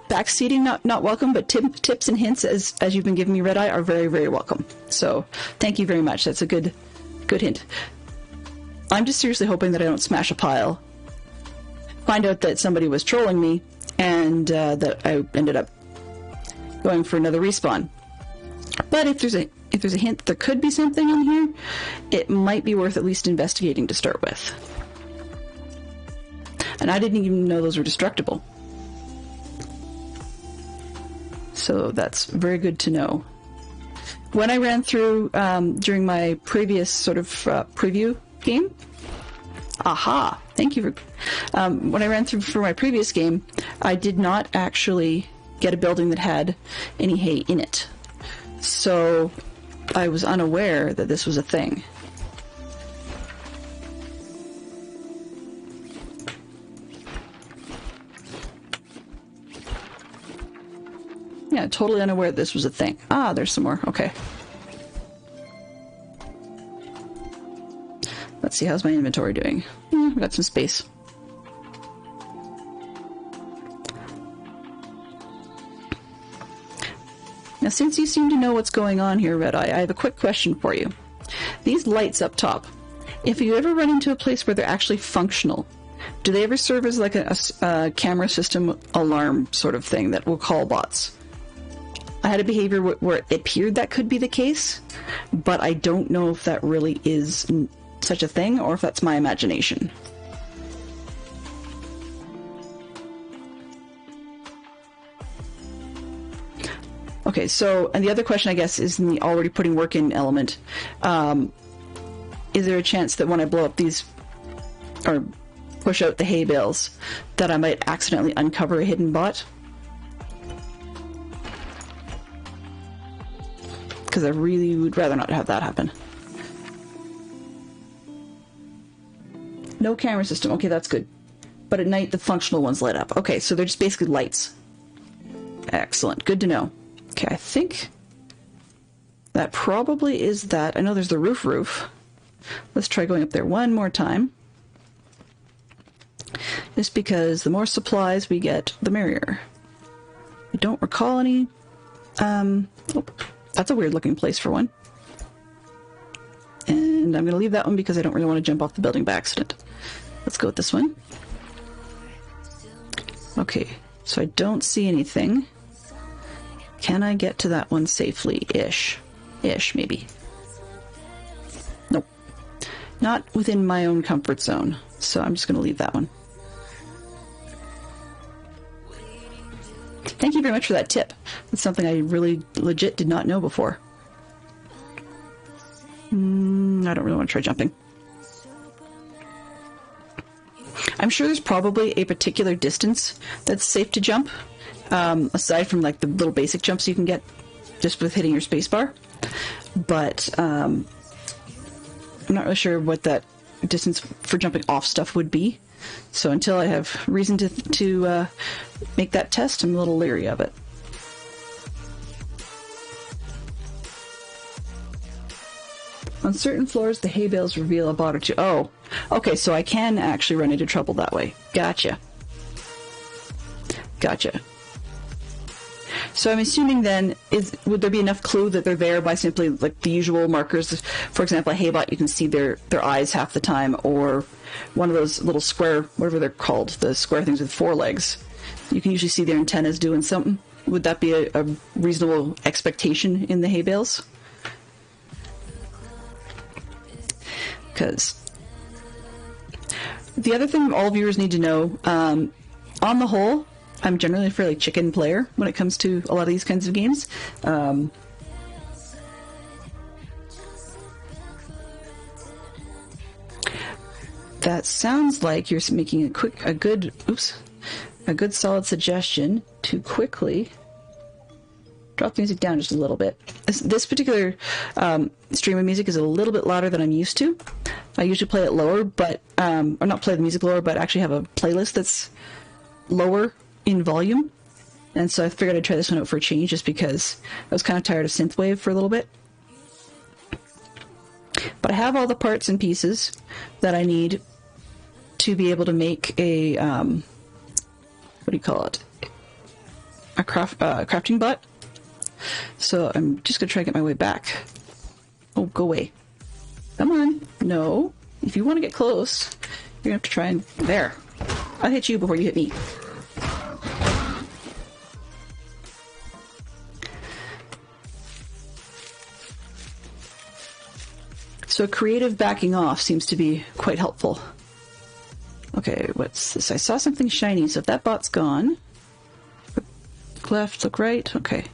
backseating, not welcome, but tips and hints, as you've been giving me, Red Eye, are very, very welcome. So thank you very much. That's a good hint. I'm just seriously hoping that I don't smash a pile, find out that somebody was trolling me, and that I ended up going for another respawn. But if there's a hint that there could be something on here, it might be worth at least investigating to start with. And I didn't even know those were destructible. So that's very good to know. When I ran through during my previous sort of preview game, thank you for... when I ran through for my previous game, I did not actually get a building that had any hay in it. So I was unaware that this was a thing. Yeah, totally unaware that this was a thing. Ah, there's some more. Okay. Let's see, how's my inventory doing? I've got some space. Now, since you seem to know what's going on here, Red Eye, I have a quick question for you. These lights up top, if you ever run into a place where they're actually functional, do they ever serve as like a camera system alarm sort of thing that will call bots? I had a behavior where it appeared that could be the case, but I don't know if that really is such a thing or if that's my imagination. Okay, so, and the other question, I guess, is in the already putting work in element. Is there a chance that when I blow up these, or push out the hay bales, that I might accidentally uncover a hidden bot? Because I really would rather not have that happen. No camera system. Okay, that's good. But at night, the functional ones light up. Okay, so they're just basically lights. Excellent. Good to know. Okay, I think that probably is that. I know there's the roof. Let's try going up there one more time. Just because the more supplies we get, the merrier. I don't recall any... Oh, that's a weird looking place for one. And I'm going to leave that one because I don't really want to jump off the building by accident. Let's go with this one. Okay, so I don't see anything. Can I get to that one safely? Ish, maybe. Nope. Not within my own comfort zone, so I'm just going to leave that one. Thank you very much for that tip. That's something I really legit did not know before. I don't really want to try jumping. I'm sure there's probably a particular distance that's safe to jump, aside from like the little basic jumps you can get just with hitting your spacebar. But I'm not really sure what that distance for jumping off stuff would be. So until I have reason to make that test, I'm a little leery of it. On certain floors, the hay bales reveal a bot or two. Oh, okay, so I can actually run into trouble that way. Gotcha. So I'm assuming then, would there be enough clue that they're there by simply like the usual markers? For example, a hay bot, you can see their eyes half the time, or one of those little square, whatever they're called, the square things with 4 legs. You can usually see their antennas doing something. Would that be a reasonable expectation in the hay bales? Because the other thing all viewers need to know, on the whole, I'm generally a fairly chicken player when it comes to a lot of these kinds of games. That sounds like you're making a good solid suggestion to quickly drop the music down just a little bit. This particular stream of music is a little bit louder than I'm used to. I usually play it lower, but or not play the music lower, but actually have a playlist that's lower in volume. And so I figured I'd try this one out for a change, just because I was kind of tired of synthwave for a little bit. But I have all the parts and pieces that I need to be able to make a what do you call it? A crafting bot. So I'm just gonna try to get my way back. Oh, go away. Come on. No. If you want to get close, you're gonna have to try and... There. I'll hit you before you hit me. So creative backing off seems to be quite helpful. Okay, what's this? I saw something shiny, so if that bot's gone... Look left, look right. Okay.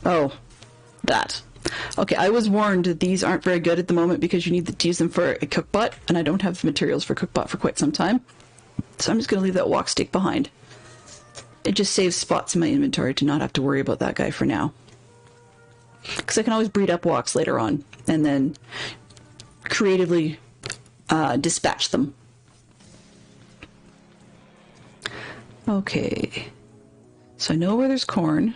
Oh, that. Okay, I was warned that these aren't very good at the moment because you need to use them for a cookbot, and I don't have the materials for cookbot for quite some time. So I'm just going to leave that wok stick behind. It just saves spots in my inventory to not have to worry about that guy for now. Because I can always breed up woks later on, and then creatively dispatch them. Okay. So I know where there's corn.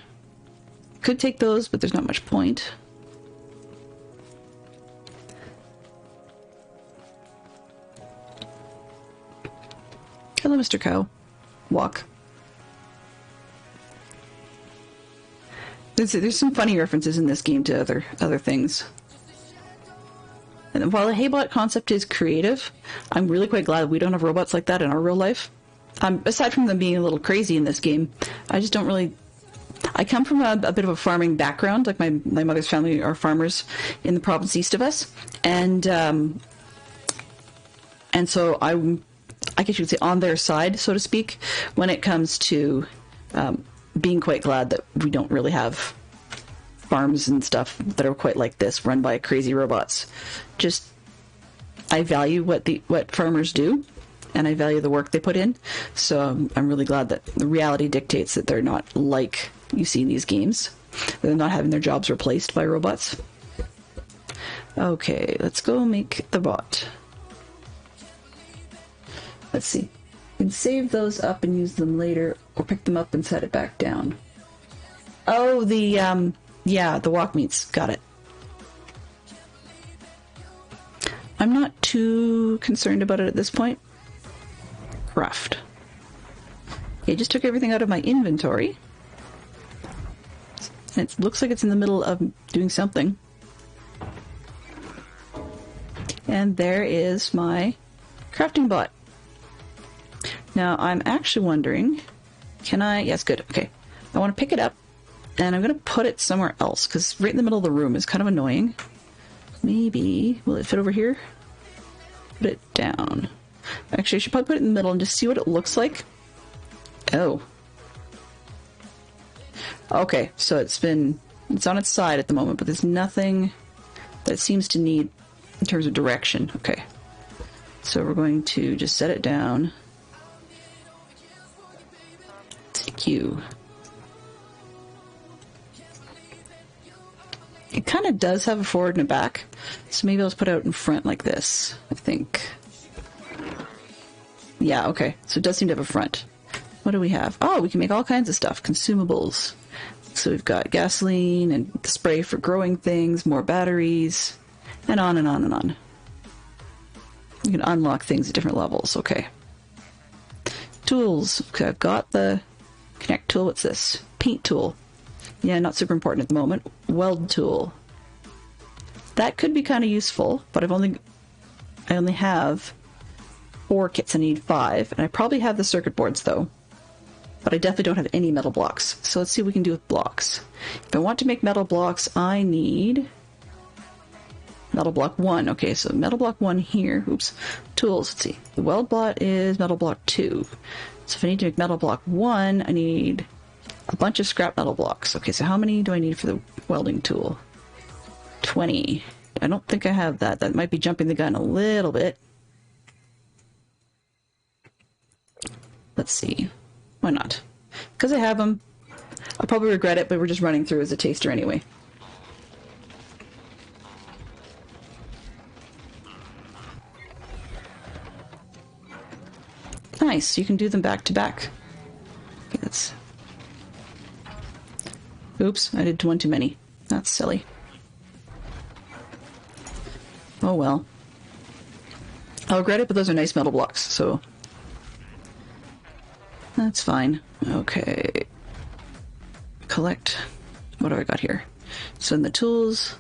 Could take those, but there's not much point. Hello, Mr. Cow. Walk. There's some funny references in this game to other things. And while the Haybot concept is creative, I'm really quite glad we don't have robots like that in our real life. Aside from them being a little crazy in this game, I just don't really... I come from a bit of a farming background. Like my mother's family are farmers in the province east of us, and so I guess you could say on their side, so to speak, when it comes to being quite glad that we don't really have farms and stuff that are quite like this, run by crazy robots. Just I value what farmers do, and I value the work they put in. So I'm really glad that the reality dictates that they're not like you see in these games. They're not having their jobs replaced by robots. Okay, let's go make the bot. Let's see. You can save those up and use them later, or pick them up and set it back down. Oh, yeah, the wok meats. Got it. I'm not too concerned about it at this point. Craft. Okay, just took everything out of my inventory. And it looks like it's in the middle of doing something. And there is my crafting bot. Now, I'm actually wondering, can I... Yes, good. Okay. I want to pick it up, and I'm going to put it somewhere else, because right in the middle of the room is kind of annoying. Maybe... Will it fit over here? Put it down. Actually, I should probably put it in the middle and just see what it looks like. Oh. Okay, so it's on its side at the moment, but there's nothing that it seems to need in terms of direction. Okay. So we're going to just set it down. Take you. It kind of does have a forward and a back, so maybe I'll just put it out in front like this, I think. Yeah, okay, so it does seem to have a front. What do we have? Oh, we can make all kinds of stuff. Consumables. So we've got gasoline and the spray for growing things, more batteries, and on and on and on. You can unlock things at different levels. Okay. Tools. Okay, I've got the connect tool. What's this? Paint tool. Yeah, not super important at the moment. Weld tool. That could be kind of useful, but I only have 4 kits. I need 5, and I probably have the circuit boards though. But I definitely don't have any metal blocks. So let's see what we can do with blocks. If I want to make metal blocks, I need metal block 1. Okay, so metal block 1 here. Oops. Tools. Let's see. The weld block is metal block 2. So if I need to make metal block 1, I need a bunch of scrap metal blocks. Okay, so how many do I need for the welding tool? 20. I don't think I have that. That might be jumping the gun a little bit. Let's see. Why not? Because I have them. probably regret it, but we're just running through as a taster anyway. Nice, you can do them back to back. Okay, that's... Oops, I did one too many. That's silly. Oh well. I'll regret it, but those are nice metal blocks, so... That's fine. Okay. Collect. What do I got here? So in the tools...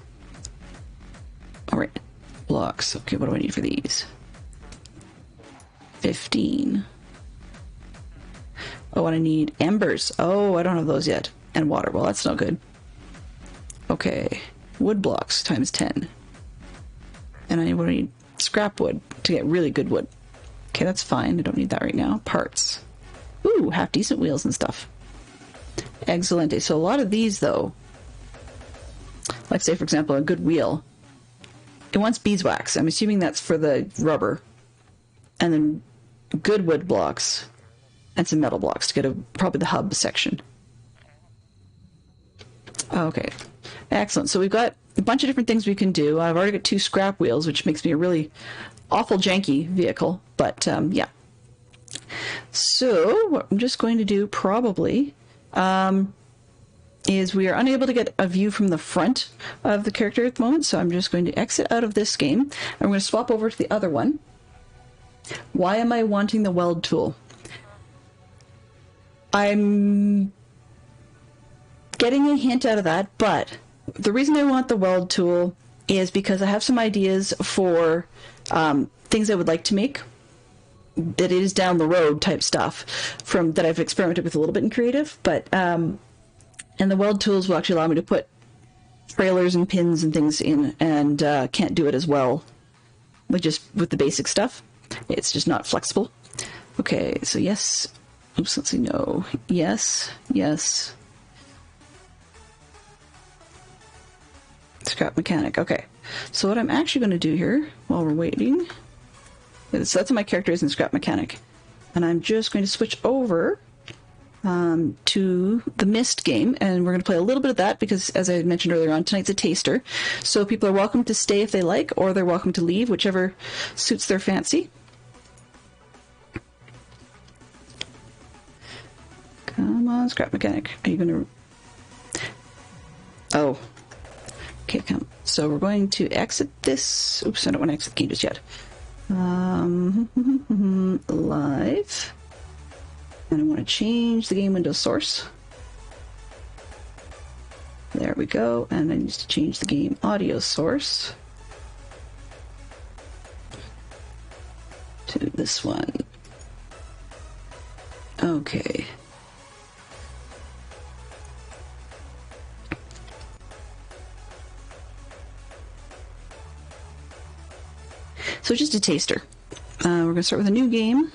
Alright. Blocks. Okay, what do I need for these? 15. Oh, and I need embers. Oh, I don't have those yet. And water. Well, that's no good. Okay. Wood blocks times 10. And I would need scrap wood to get really good wood. Okay, that's fine. I don't need that right now. Parts. Ooh, half decent wheels and stuff. Excellent. So a lot of these, though, like say, for example, a good wheel, it wants beeswax. I'm assuming that's for the rubber. And then good wood blocks and some metal blocks to get probably the hub section. Okay, excellent. So we've got a bunch of different things we can do. I've already got 2 scrap wheels, which makes me a really awful janky vehicle, but yeah. So what I'm just going to do probably is we are unable to get a view from the front of the character at the moment, so I'm just going to exit out of this game, and I'm going to swap over to the other one. Why am I wanting the weld tool? I'm getting a hint out of that, but the reason I want the weld tool is because I have some ideas for things I would like to make that is down the road type stuff from that I've experimented with a little bit in creative, but and the weld tools will actually allow me to put trailers and pins and things in, and can't do it as well with the basic stuff. It's just not flexible. Okay, so yes. Oops, let's see, no. Yes, yes. Scrap mechanic, okay. So what I'm actually going to do here, while we're waiting, is that's my character is in scrap mechanic. And I'm just going to switch over to the Myst game, and we're going to play a little bit of that because, as I mentioned earlier on, tonight's a taster. So people are welcome to stay if they like, or they're welcome to leave, whichever suits their fancy. Come on, scrap mechanic. Are you going to... Oh. Okay, come. So we're going to exit this... Oops, I don't want to exit the game just yet. Live. And I want to change the game window source. There we go. And I need to change the game audio source to this one. Okay. So just a taster. We're going to start with a new game.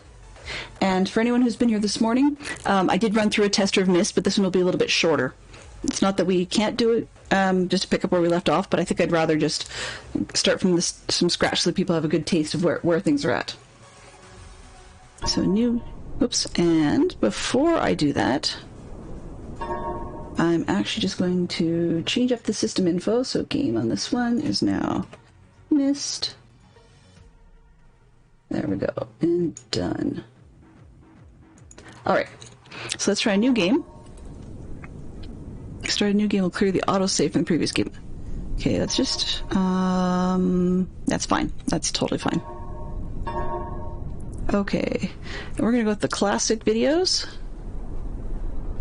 And for anyone who's been here this morning, I did run through a tester of Myst, but this one will be a little bit shorter. It's not that we can't do it, just to pick up where we left off, but I think I'd rather just start from scratch so that people have a good taste of where things are at. So new, oops, and before I do that, I'm actually just going to change up the system info. So game on this one is now Myst. There we go, and done. Alright, so let's try a new game. Start a new game, we'll clear the autosave from the previous game. Okay, that's just, that's fine. That's totally fine. Okay, and we're gonna go with the classic videos.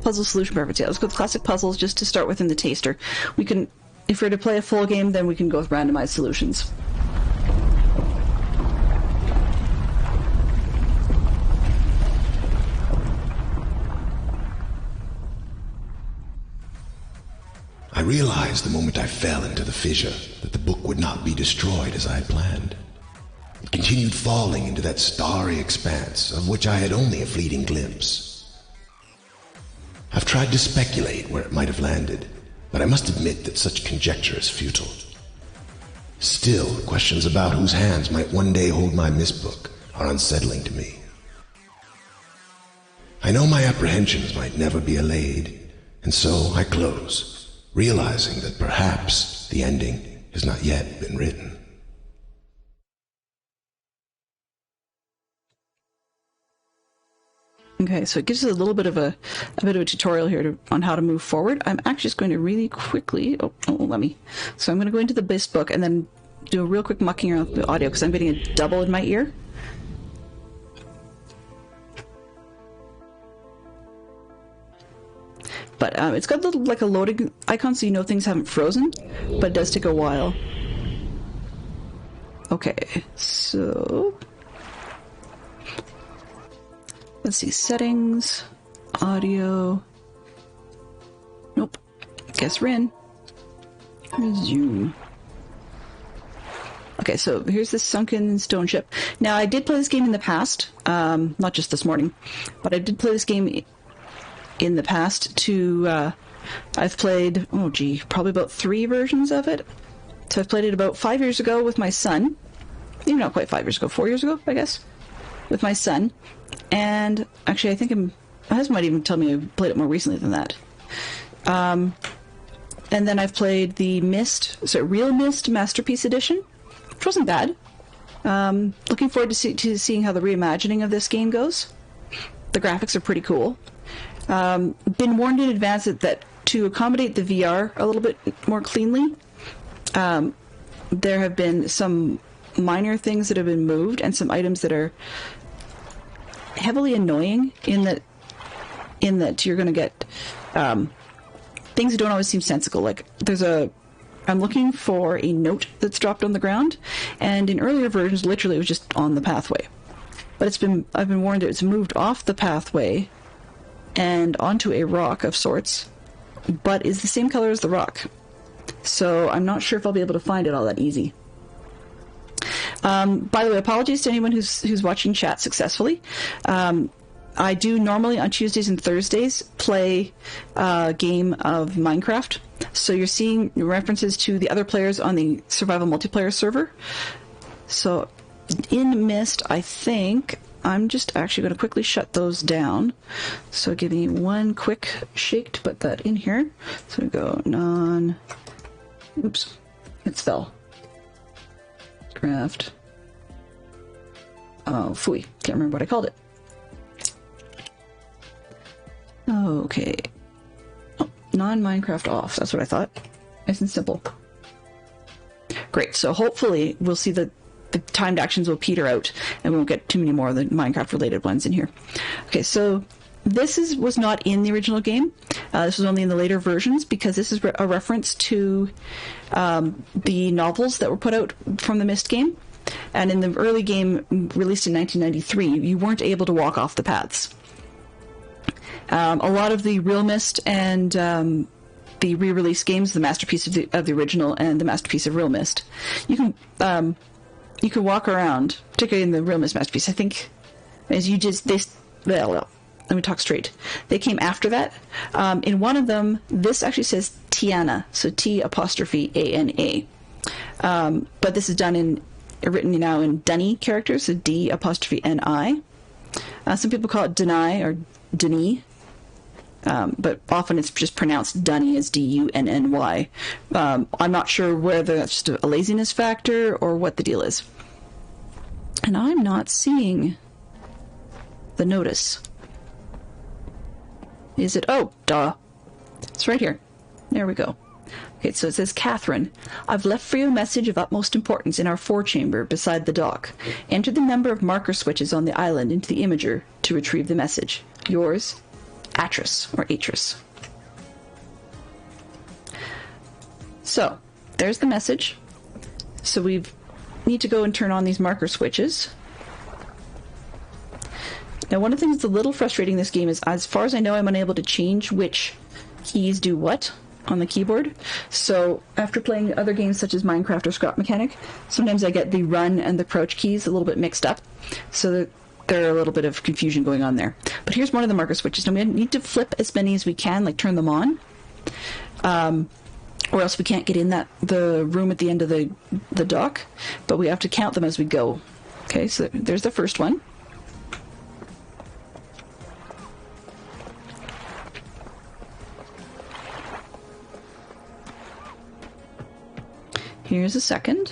Puzzle solution preference, yeah, let's go with classic puzzles just to start with in the taster. We can, if we're to play a full game, then we can go with randomized solutions. I realized the moment I fell into the fissure that the book would not be destroyed as I had planned. It continued falling into that starry expanse of which I had only a fleeting glimpse. I've tried to speculate where it might have landed, but I must admit that such conjecture is futile. Still, questions about whose hands might one day hold my Myst book are unsettling to me. I know my apprehensions might never be allayed, And so I close, realizing that perhaps the ending has not yet been written. Okay, so it gives us a little bit of a tutorial here on how to move forward. I'm actually just going to really quickly, let me. So I'm going to go into the base book and then do a real quick mucking around with the audio because I'm getting a double in my ear. But it's got a little, like a loading icon so you know things haven't frozen, but it does take a while. Okay, so let's see, settings, audio. Nope. Guess Rin. Resume. Okay, so here's the Sunken Stone Ship. Now, I did play this game in the past, not just this morning, but I did play this game in the past I've played, probably about 3 versions of it. So I've played it about 5 years ago with my son. Maybe not quite 5 years ago, 4 years ago, I guess, with my son. And actually, I think my husband might even tell me I played it more recently than that. And then I've played the Real Myst Masterpiece Edition, which wasn't bad. Looking forward to seeing how the reimagining of this game goes. The graphics are pretty cool. Been warned in advance that to accommodate the VR a little bit more cleanly, there have been some minor things that have been moved and some items that are heavily annoying in that you're going to get things that don't always seem sensical. Like I'm looking for a note that's dropped on the ground, and in earlier versions, literally it was just on the pathway. But I've been warned that it's moved off the pathway and onto a rock of sorts, but is the same color as the rock. So I'm not sure if I'll be able to find it all that easy. By the way, apologies to anyone who's watching chat successfully. I do normally on Tuesdays and Thursdays play a game of Minecraft. So you're seeing references to the other players on the survival multiplayer server. So in Myst, I think I'm just actually going to quickly shut those down. So give me one quick shake to put that in here. So we go oops, it fell. Craft. Oh, phooey. Can't remember what I called it. Okay. Oh, non-Minecraft off. That's what I thought. Nice and simple. Great. So hopefully we'll see that the timed actions will peter out and we won't get too many more of the Minecraft related ones in here. Okay, so this was not in the original game. This was only in the later versions because this is a reference to the novels that were put out from the Myst game. And in the early game, released in 1993, you weren't able to walk off the paths. A lot of the Real Myst and the re-release games, the Masterpiece of the original and the Masterpiece of Real Myst, you can walk around, particularly in the Real Myst Masterpiece. I think as you just let me talk straight. They came after that. In one of them, this actually says Tiana, so T''ANA. But this is written now in Dunny characters, so D''NI. Some people call it Deny or Dunny, but often it's just pronounced Dunny as Dunny. I'm not sure whether that's just a laziness factor or what the deal is. And I'm not seeing the notice. Is it? Oh, duh. It's right here. There we go. Okay, so it says, Catherine, I've left for you a message of utmost importance in our forechamber beside the dock. Enter the number of marker switches on the island into the imager to retrieve the message. Yours, Atris, or Atris. So, there's the message. So we need to go and turn on these marker switches. Now, one of the things that's a little frustrating in this game is, as far as I know, I'm unable to change which keys do what on the keyboard. So after playing other games such as Minecraft or Scrap Mechanic, sometimes I get the run and the crouch keys a little bit mixed up. So there are a little bit of confusion going on there. But here's one of the marker switches. Now we need to flip as many as we can, like turn them on. Or else we can't get in the room at the end of the dock. But we have to count them as we go. Okay, so there's the first one. Here's a second.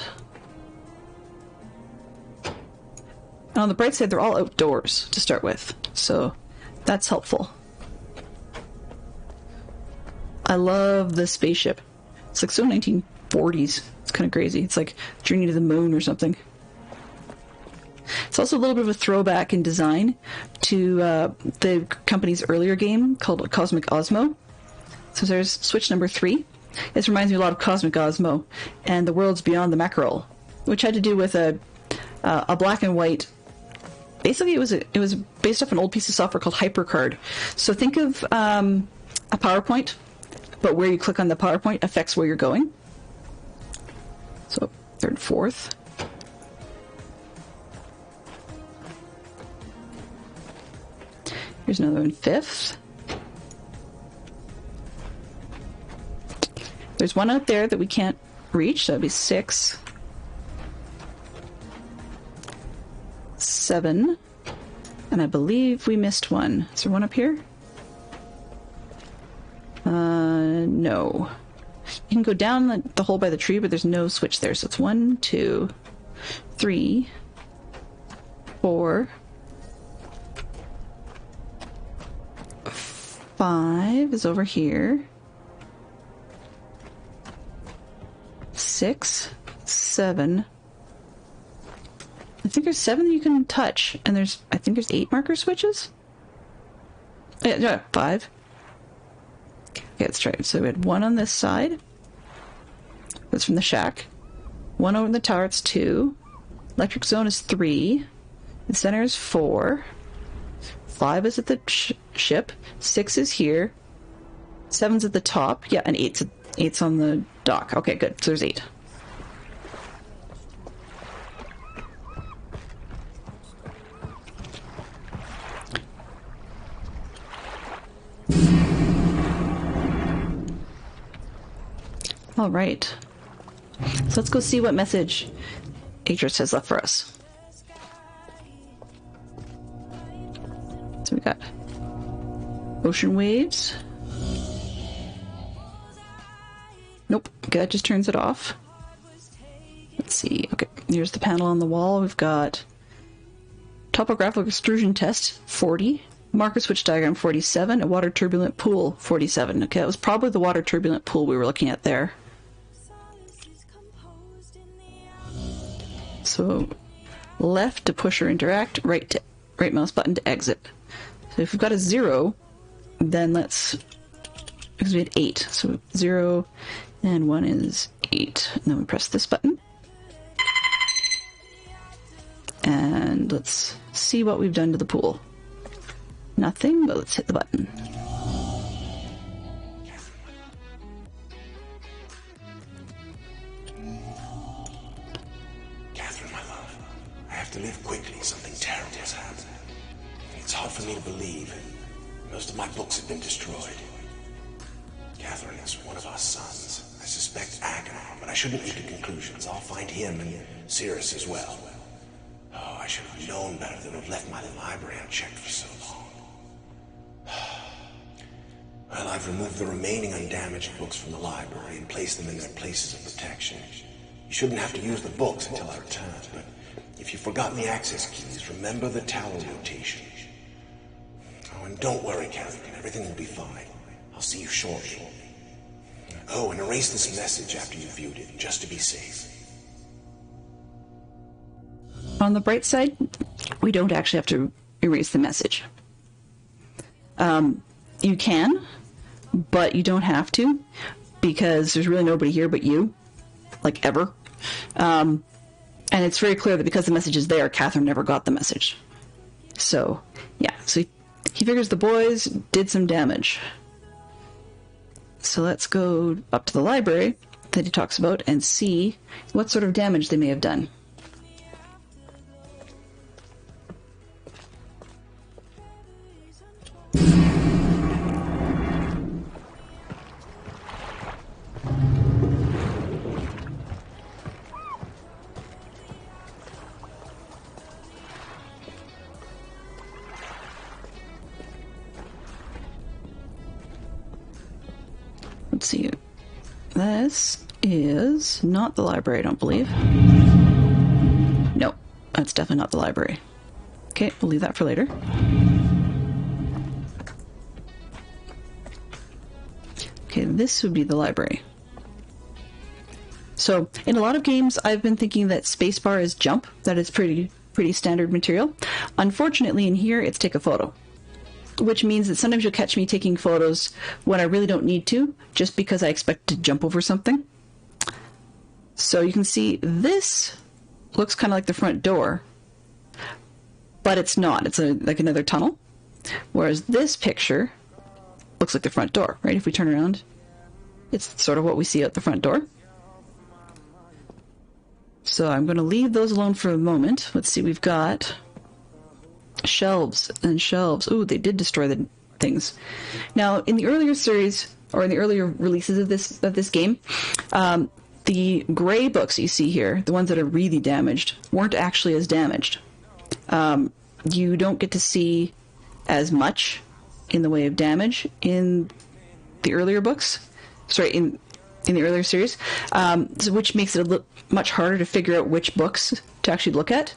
And on the bright side, they're all outdoors to start with, so that's helpful. I love the spaceship. It's like so 1940s. It's kind of crazy. It's like Journey to the Moon or something. It's also a little bit of a throwback in design to the company's earlier game called Cosmic Osmo. So there's Switch number 3. This reminds me a lot of Cosmic Osmo and the Worlds Beyond the Mackerel, which had to do with a black and white. Basically, it was based off an old piece of software called HyperCard. So think of a PowerPoint, but where you click on the PowerPoint affects where you're going. So third, fourth. Here's another one, fifth. There's one out there that we can't reach, so that'd be 6, 7, and I believe we missed one. Is there one up here? No. You can go down the hole by the tree, but there's no switch there, so it's 1, 2, 3, 4, 5 is over here. 6, 7. I think there's 7 that you can touch, and I think there's 8 marker switches. Yeah, 5. Okay, let's try it. So we had 1 on this side. That's from the shack. 1 over in the tower, it's 2. Electric zone is 3. The center is 4. 5 is at the ship. 6 is here. 7's at the top. Yeah, and 8's on the dock. Okay, good. So there's 8. All right. So let's go see what message Atris has left for us. So we got ocean waves. Nope. Okay, that just turns it off. Let's see. Okay, here's the panel on the wall. We've got topographical extrusion test 40, marker switch diagram 47, a water turbulent pool 47. Okay, that was probably the water turbulent pool we were looking at there. So left to push or interact, right mouse button to exit. So if we've got a 0, then because we had 8, so 0 and 1 is 8. And then we press this button. And let's see what we've done to the pool. Nothing, but let's hit the button. Catherine, my love, I have to live quickly. Something terrible has happened. It's hard for me to believe. Most of my books have been destroyed. Catherine is one of our sons. I suspect Agamemnon, but I shouldn't leap to conclusions. I'll find him and Cirrus as well. Oh, I should have known better than to have left my library unchecked for so long. Well, I've removed the remaining undamaged books from the library and placed them in their places of protection. You shouldn't have to use the books until I return, but if you've forgotten the access keys, remember the tower rotation. Oh, and don't worry, Catherine. Everything will be fine. I'll see you shortly. Oh, and erase this message after you've viewed it, just to be safe. On the bright side, we don't actually have to erase the message. You can, but you don't have to, because there's really nobody here but you, like ever. And it's very clear that because the message is there, Catherine never got the message. So, yeah, so he figures the boys did some damage. So let's go up to the library that he talks about and see what sort of damage they may have done. Let's see. This is not the library, I don't believe. No, that's definitely not the library. Okay, we'll leave that for later. Okay, this would be the library. So, in a lot of games, I've been thinking that spacebar is jump, that is pretty standard material. Unfortunately, in here, it's take a photo. Which means that sometimes you'll catch me taking photos when I really don't need to, just because I expect to jump over something. So you can see this looks kind of like the front door, but it's not. It's like another tunnel. Whereas this picture looks like the front door, right? If we turn around, it's sort of what we see out the front door. So I'm going to leave those alone for a moment. Let's see, we've got shelves and shelves. Ooh, they did destroy the things. Now, in the earlier series, or in the earlier releases of this game, the gray books you see here, the ones that are really damaged, weren't actually as damaged. You don't get to see as much in the way of damage in the earlier books. Sorry, in the earlier series, which makes it much harder to figure out which books to actually look at.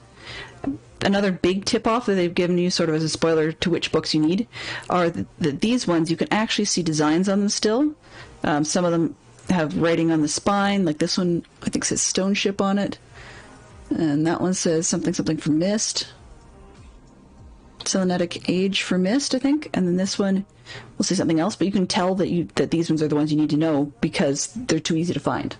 Another big tip-off that they've given you sort of as a spoiler to which books you need are that these ones, you can actually see designs on them still. Some of them have writing on the spine, like this one I think says Stone Ship on it, and that one says something for Mist. Selenetic Age for Mist, I think, and then this one will say something else, but you can tell that these ones are the ones you need to know because they're too easy to find.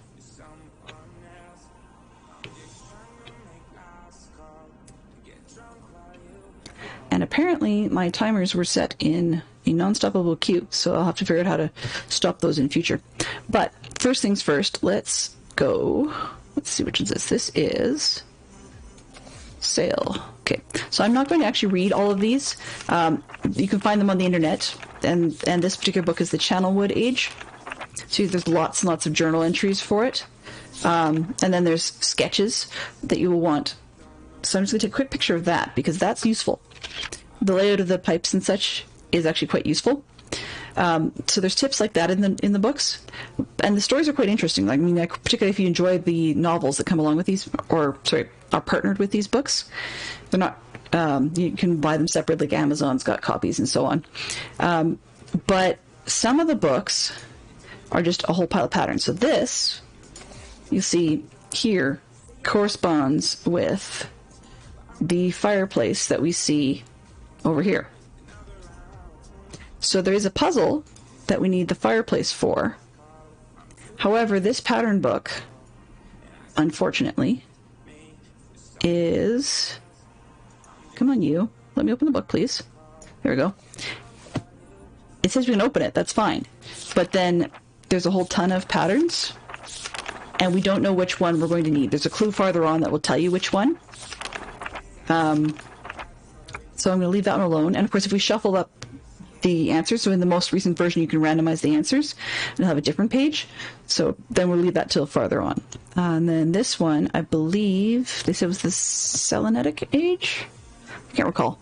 And apparently my timers were set in a non-stoppable queue, so I'll have to figure out how to stop those in future. But first things first, let's go. Let's see which one is this. This is Sale. Okay, so I'm not going to actually read all of these. You can find them on the internet, and this particular book is the Channelwood Age. So there's lots and lots of journal entries for it. And then there's sketches that you will want. So I'm just going to take a quick picture of that, because that's useful. The layout of the pipes and such is actually quite useful. So there's tips like that in the books, and the stories are quite interesting. I mean, particularly if you enjoy the novels that come along with these, or sorry, are partnered with these books. They're not. You can buy them separately. Like Amazon's got copies and so on. But some of the books are just a whole pile of patterns. So this, you see here, corresponds with the fireplace that we see over here. So there is a puzzle that we need the fireplace for. However, this pattern book, unfortunately, is... Come on, you. Let me open the book, please. There we go. It says we can open it. That's fine. But then there's a whole ton of patterns, and we don't know which one we're going to need. There's a clue farther on that will tell you which one. So I'm going to leave that one alone. And of course, if we shuffle up the answers, so in the most recent version you can randomize the answers and it'll have a different page, so then we'll leave that till farther on. And then this one, I believe they said was the Selenetic Age? I can't recall.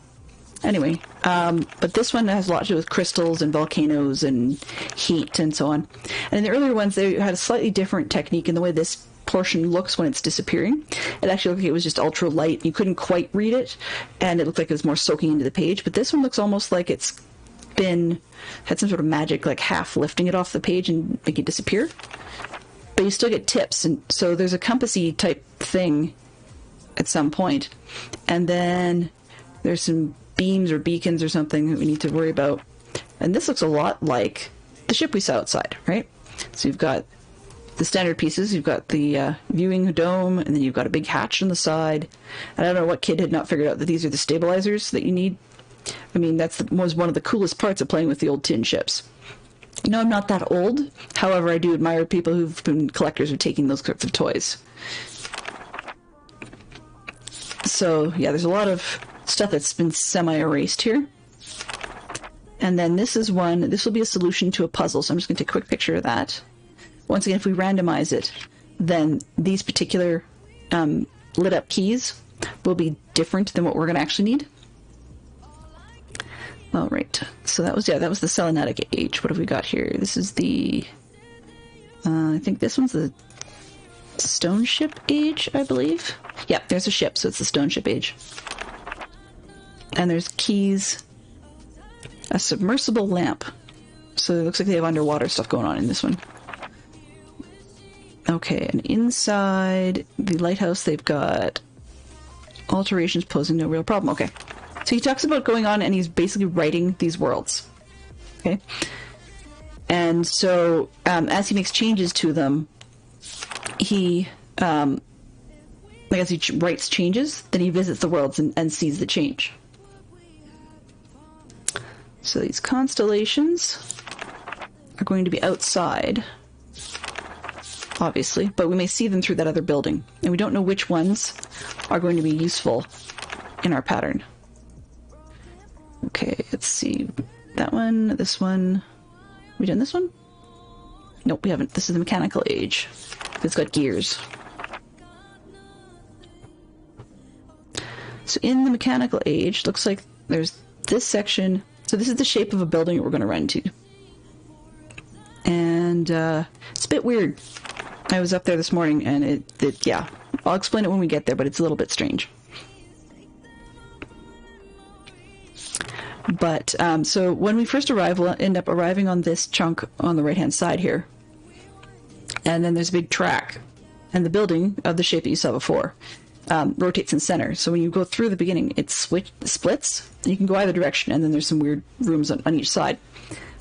Anyway, but this one has a lot to do with crystals and volcanoes and heat and so on. And in the earlier ones, they had a slightly different technique in the way this portion looks when it's disappearing. It actually looked like it was just ultra light. You couldn't quite read it, and it looked like it was more soaking into the page. But this one looks almost like it's had some sort of magic, like half lifting it off the page and make it disappear. But you still get tips, and so there's a compassy type thing at some point. And then there's some beams or beacons or something that we need to worry about. And this looks a lot like the ship we saw outside, right? So you've got the standard pieces, you've got the viewing dome, and then you've got a big hatch on the side. And I don't know what kid had not figured out that these are the stabilizers that you need. I mean, was one of the coolest parts of playing with the old tin ships. No, I'm not that old. However, I do admire people who've been collectors of taking those sorts of toys. So, yeah, there's a lot of stuff that's been semi-erased here. And then this is one, this will be a solution to a puzzle, so I'm just going to take a quick picture of that. Once again, if we randomize it, then these particular lit-up keys will be different than what we're going to actually need. All right, so that was the Selenetic Age. What have we got here? This is the, I think this one's the stone ship age, I believe. Yeah, there's a ship, so it's the stone ship age. And there's keys, a submersible lamp. So it looks like they have underwater stuff going on in this one. Okay, and inside the lighthouse, they've got alterations posing no real problem. Okay, so he talks about going on and he's basically writing these worlds. Okay, and so as he makes changes to them, he as he writes changes, then he visits the worlds and sees the change. So these constellations are going to be outside, obviously, but we may see them through that other building, and we don't know which ones are going to be useful in our pattern. Okay, let's see. That one, this one. We done this one? Nope, we haven't. This is the mechanical age. It's got gears. So in the mechanical age, looks like there's this section. So this is the shape of a building that we're going to run to. And it's a bit weird. I was up there this morning, and yeah, I'll explain it when we get there, but it's a little bit strange. But, so when we first arrive, we'll end up arriving on this chunk on the right-hand side here. And then there's a big track. And the building of the shape that you saw before rotates in center. So when you go through the beginning, it splits. You can go either direction, and then there's some weird rooms on each side.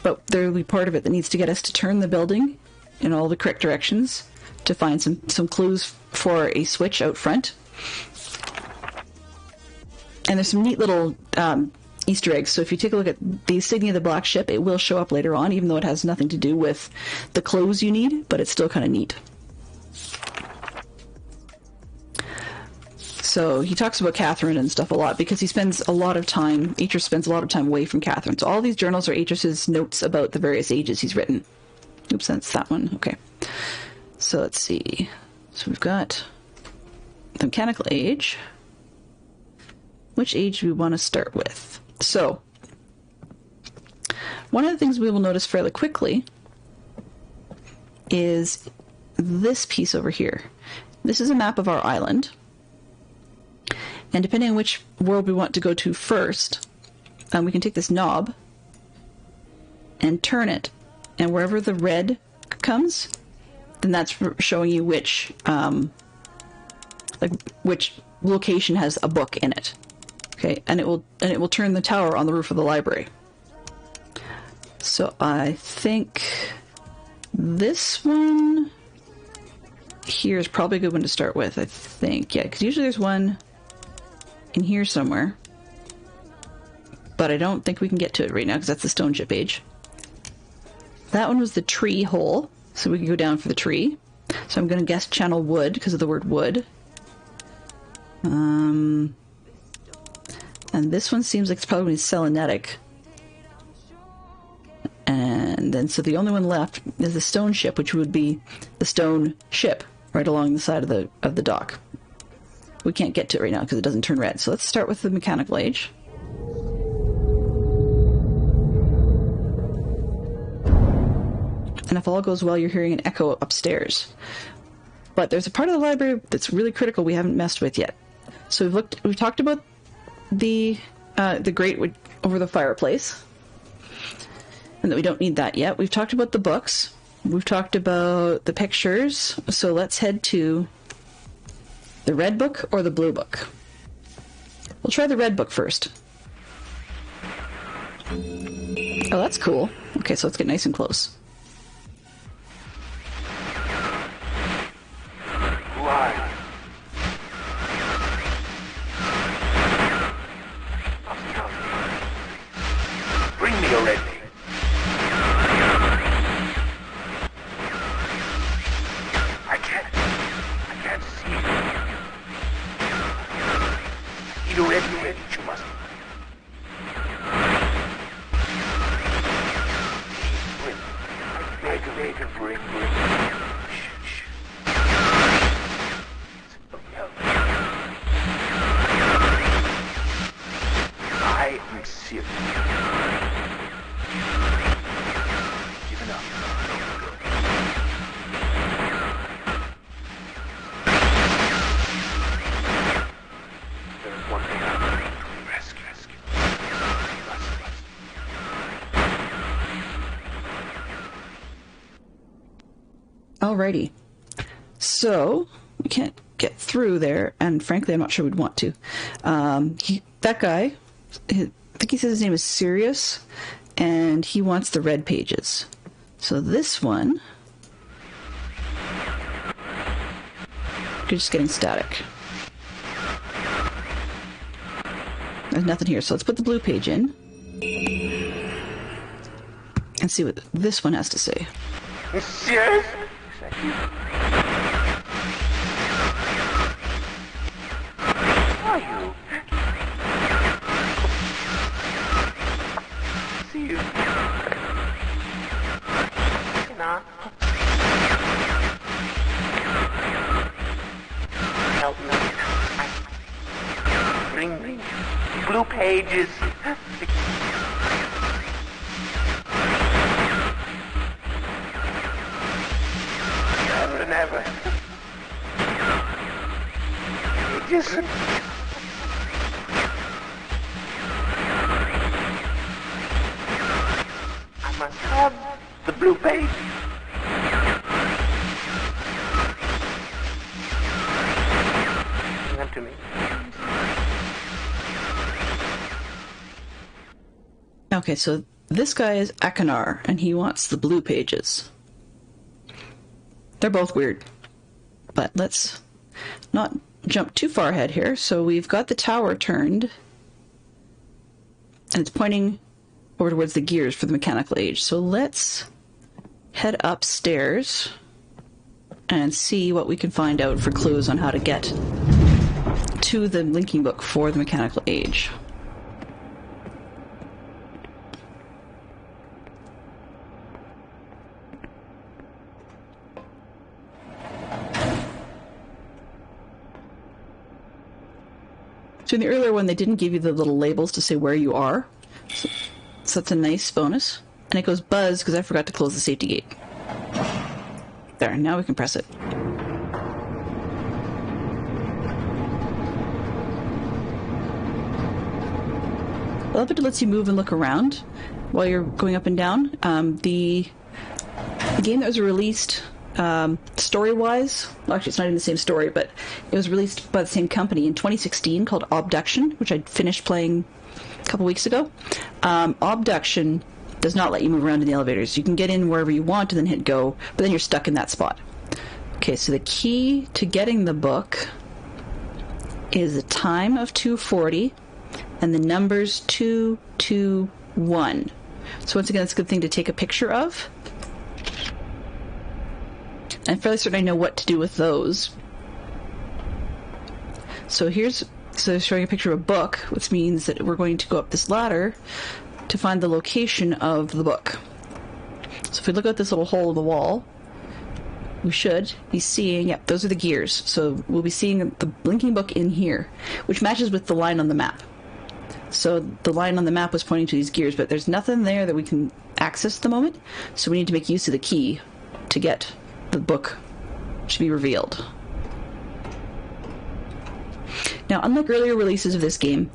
But there will be part of it that needs to get us to turn the building in all the correct directions to find some clues for a switch out front. And there's some neat little Easter eggs. So if you take a look at the insignia of the black ship, it will show up later on, even though it has nothing to do with the clothes you need, but it's still kind of neat. So he talks about Catherine and stuff a lot because he spends a lot of time, Atreus spends a lot of time away from Catherine. So all these journals are Atreus's notes about the various ages he's written. Oops, that's that one. Okay. So let's see. So we've got the mechanical age. Which age do we want to start with? So one of the things we will notice fairly quickly is this piece over here. This is a map of our island. And depending on which world we want to go to first, we can take this knob and turn it. And wherever the red comes, then that's showing you which location has a book in it. Okay, and it will turn the tower on the roof of the library. So I think this one here is probably a good one to start with. I think, yeah, because usually there's one in here somewhere, but I don't think we can get to it right now because that's the stone ship age. That one was the tree hole, so we can go down for the tree. So I'm going to guess channel wood because of the word wood. And this one seems like it's probably selenetic. And then, so the only one left is the stone ship, which would be the stone ship right along the side of the dock. We can't get to it right now because it doesn't turn red. So let's start with the mechanical age. And if all goes well, you're hearing an echo upstairs. But there's a part of the library that's really critical we haven't messed with yet. So we've talked about the grate over the fireplace, and that we don't need that yet. We've talked about the books. We've talked about the pictures. So let's head to the red book or the blue book. We'll try the red book first. Oh, that's cool. Okay, so let's get nice and close. Bring me a red. I can't see. Either red, you must. Bring. Shh. I am serious. Give it up. Alrighty. So, we can't get through there, and frankly, I'm not sure we'd want to. That guy, I think he says his name is Sirius, and he wants the red pages. So this one... You're just getting static. There's nothing here, so let's put the blue page in. And see what this one has to say. Yes. Are you? See you. Nah. Help me. Bring me blue pages. Never, never. Pages. I must have the blue page. Bring them to me. Okay, so this guy is Akanar, and he wants the blue pages. They're both weird. But let's not jump too far ahead here. So we've got the tower turned, and it's pointing over towards the gears for the mechanical age. So let's head upstairs and see what we can find out for clues on how to get to the linking book for the mechanical age. So in the earlier one, they didn't give you the little labels to say where you are. So that's a nice bonus. And it goes buzz because I forgot to close the safety gate. There, now we can press it. I love it lets you move and look around while you're going up and down. The game that was released story-wise, well, actually it's not even the same story, but it was released by the same company in 2016 called Obduction, which I finished playing a couple weeks ago. Obduction does not let you move around in the elevators. You can get in wherever you want and then hit go, but then you're stuck in that spot. Okay, so the key to getting the book is the time of 240 and the numbers 221. So once again, it's a good thing to take a picture of. I'm fairly certain I know what to do with those. So showing a picture of a book, which means that we're going to go up this ladder to find the location of the book. So if we look at this little hole in the wall, we should be seeing, yep, those are the gears. So we'll be seeing the linking book in here, which matches with the line on the map. So the line on the map was pointing to these gears, but there's nothing there that we can access at the moment, so we need to make use of the key to get the book to be revealed. Now, unlike earlier releases of this game,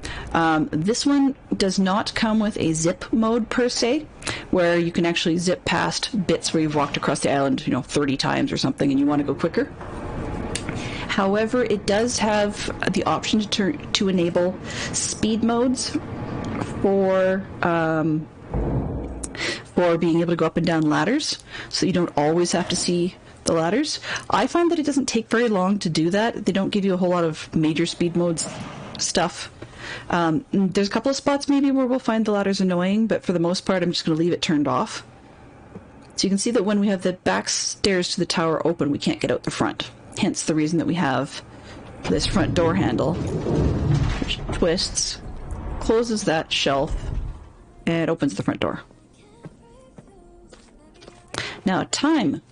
this one does not come with a zip mode per se, where you can actually zip past bits where you've walked across the island, 30 times or something, and you want to go quicker. However, it does have the option to enable speed modes for being able to go up and down ladders, so you don't always have to see the ladders. I find that it doesn't take very long to do that. They don't give you a whole lot of major speed modes stuff. There's a couple of spots maybe where we'll find the ladders annoying, but for the most part I'm just going to leave it turned off. So you can see that when we have the back stairs to the tower open, we can't get out the front. Hence the reason that we have this front door handle, which twists, closes that shelf, and opens the front door. Now, time.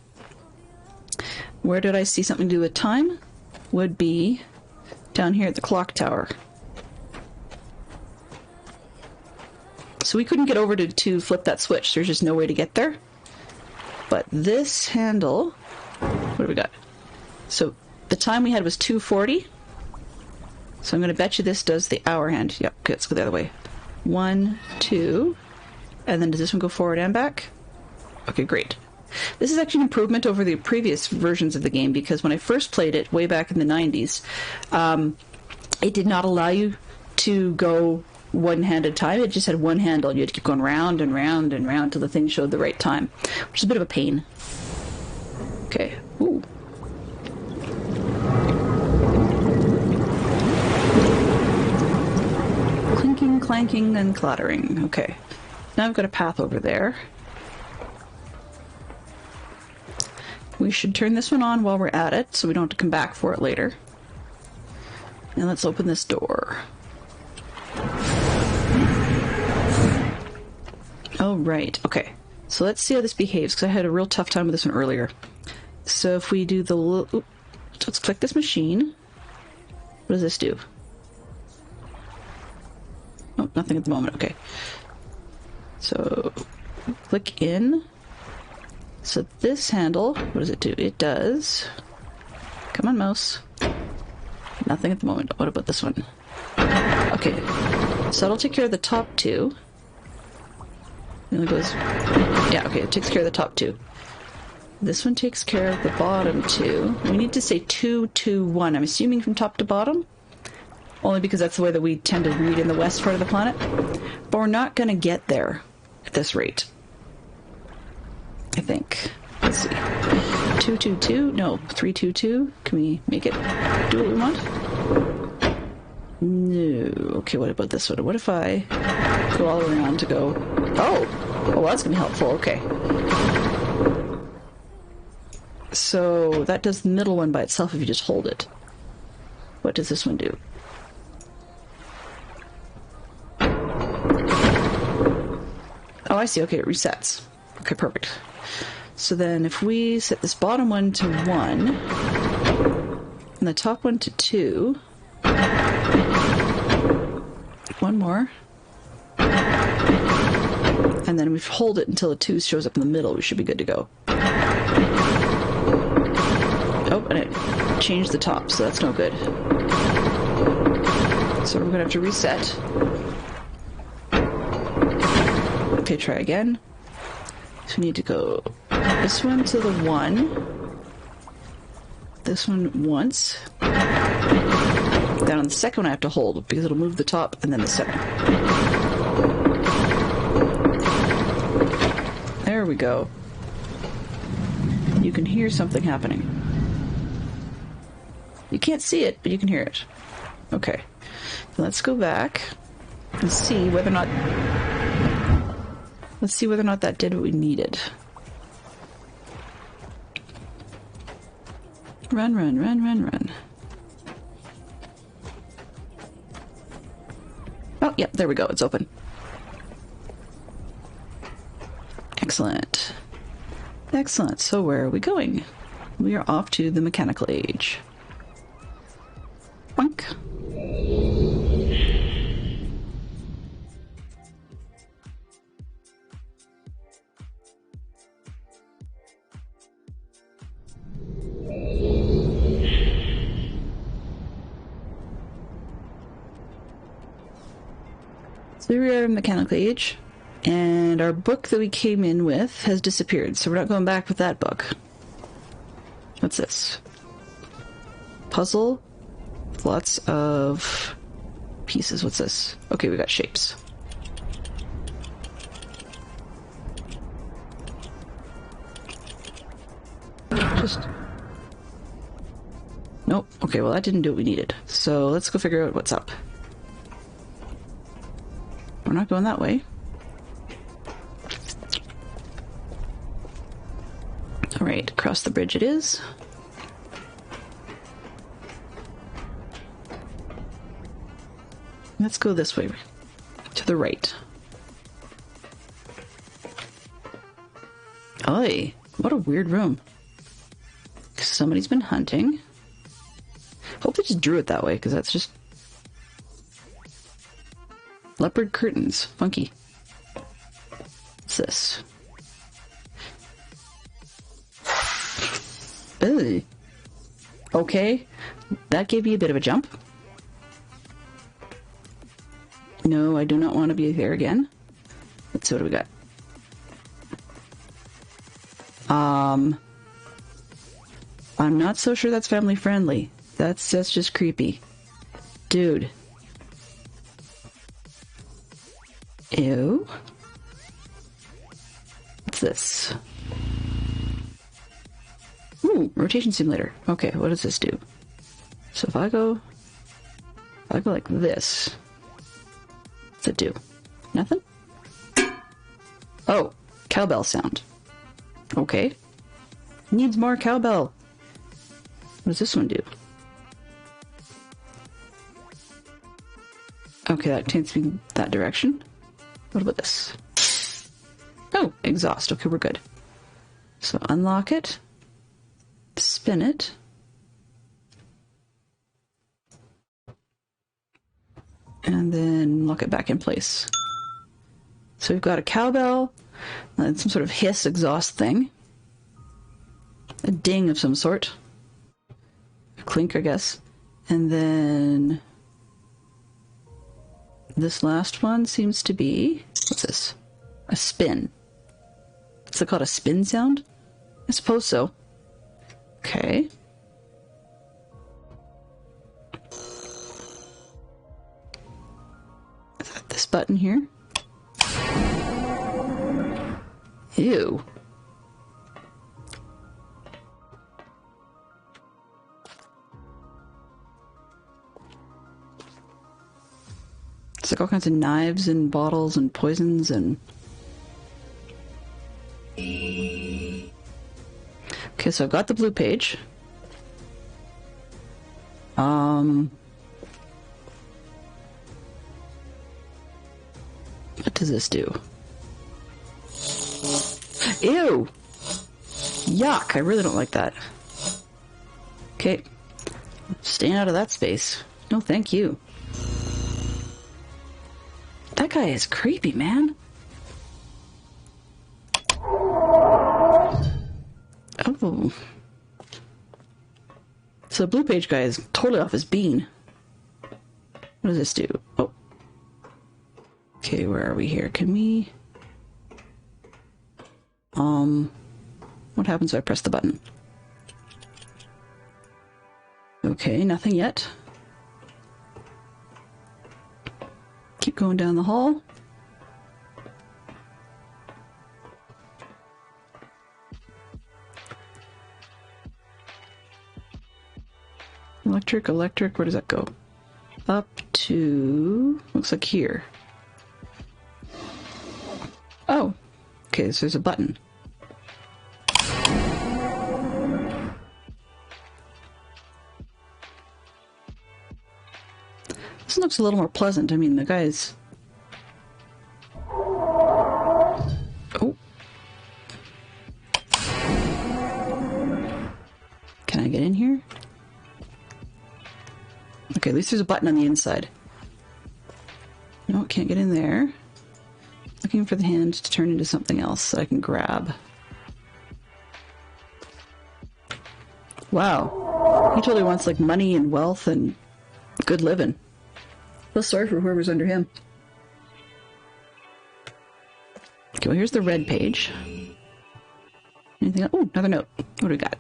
Where did I see something to do with time? Would be down here at the clock tower. So we couldn't get over to flip that switch. There's just no way to get there. But this handle, what do we got? So the time we had was 240. So I'm going to bet you this does the hour hand. Yep, okay, let's go the other way. 1, 2, and then does this one go forward and back? Okay, great. This is actually an improvement over the previous versions of the game, because when I first played it way back in the 90s, it did not allow you to go one hand at a time. It just had one handle. You had to keep going round and round and round till the thing showed the right time, which is a bit of a pain. Okay. Ooh. Clinking, clanking, and clattering. Okay. Now I've got a path over there. We should turn this one on while we're at it, so we don't have to come back for it later. And let's open this door. Oh, right. Okay. So let's see how this behaves, because I had a real tough time with this one earlier. So if we do the... let's click this machine. What does this do? Oh, nothing at the moment. Okay. So click in. So this handle, what does it do? It does... Come on, mouse. Nothing at the moment. What about this one? Okay. So it'll take care of the top two. It only goes... Yeah, okay, it takes care of the top two. This one takes care of the bottom two. We need to say 2, 2, 1. I'm assuming from top to bottom. Only because that's the way that we tend to read in the west part of the planet. But we're not going to get there at this rate. I think. Let's see. 2, 2, 2. No, 3, 2, 2. Can we make it do what we want? No. Okay, what about this one? What if I go all around to go... Oh! Oh, well, that's going to be helpful. Okay. So that does the middle one by itself if you just hold it. What does this one do? Oh, I see. Okay, it resets. Okay, perfect. So then if we set this bottom one to 1, and the top one to 2, one more, and then we hold it until a 2 shows up in the middle, we should be good to go. Oh, and it changed the top, so that's no good. So we're going to have to reset. Okay, try again. So we need to go this one to the 1. This one once. Down on the second one I have to hold, because it'll move the top and then the center. There we go. You can hear something happening. You can't see it, but you can hear it. Okay. Let's go back and see whether or not... Let's see whether or not that did what we needed. Run, run, run, run, run. Oh, yep, there we go. It's open. Excellent. Excellent. So where are we going? We are off to the mechanical age. Boink. So we are in mechanical age, and our book that we came in with has disappeared, so we're not going back with that book. What's this? Puzzle? Lots of pieces. What's this? Okay, we got shapes. Just... Nope. Okay, well that didn't do what we needed. So let's go figure out what's up. We're not going that way. Alright, across the bridge it is. Let's go this way, to the right. Oy, what a weird room. Somebody's been hunting. Hope they just drew it that way, because that's just... Leopard curtains. Funky. What's this? Ugh. Okay. That gave me a bit of a jump. No, I do not want to be there again. Let's see what we got. I'm not so sure that's family friendly. That's just creepy. Dude. Ew. What's this? Ooh, rotation simulator. Okay, what does this do? So if I go like this, what's it do? Nothing? Oh, cowbell sound. Okay. Needs more cowbell. What does this one do? Okay, that takes me that direction. What about this? Oh, exhaust. Okay, we're good. So unlock it. Spin it. And then lock it back in place. So we've got a cowbell, and some sort of hiss exhaust thing. A ding of some sort. A clink, I guess. And then this last one seems to be... What's this? A spin. Is it called a spin sound? I suppose so. Okay. Is that this button here? Ew. It's like all kinds of knives and bottles and poisons and... Okay, so I've got the blue page. What does this do? Ew! Yuck, I really don't like that. Okay. Staying out of that space. No, thank you. That guy is creepy, man. Oh. So the blue page guy is totally off his bean. What does this do? Oh. Okay, where are we here? Can we... What happens if I press the button? Okay, nothing yet. Keep going down the hall. Electric, where does that go? Up to... looks like here. Oh, okay, so there's a button. This looks a little more pleasant. I mean, the guy's... Oh. Can I get in here? Okay, at least there's a button on the inside. No, can't get in there. Looking for the hand to turn into something else that I can grab. Wow. He totally wants, like, money and wealth and good living. Feel sorry for whoever's under him. Okay, well, here's the red page. Anything else? Oh, another note. What do we got?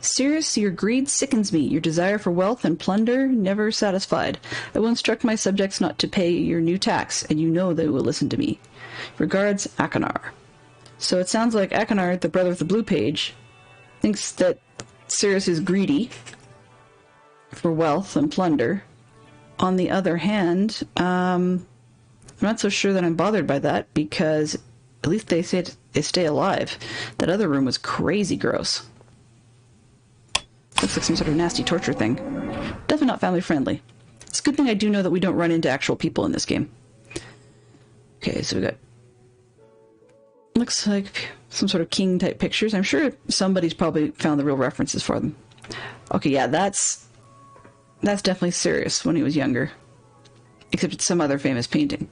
Sirius, your greed sickens me. Your desire for wealth and plunder never satisfied. I will instruct my subjects not to pay your new tax, and you know they will listen to me. Regards, Akanar. So it sounds like Akanar, the brother of the blue page, thinks that Sirius is greedy for wealth and plunder. On the other hand, I'm not so sure that I'm bothered by that, because at least they say they stay alive. That other room was crazy gross. Looks like some sort of nasty torture thing. Definitely not family friendly. It's a good thing I do know that we don't run into actual people in this game. Okay, so we got... looks like some sort of king type pictures. I'm sure somebody's probably found the real references for them. Okay, yeah, that's definitely Sirius when he was younger. Except it's some other famous painting.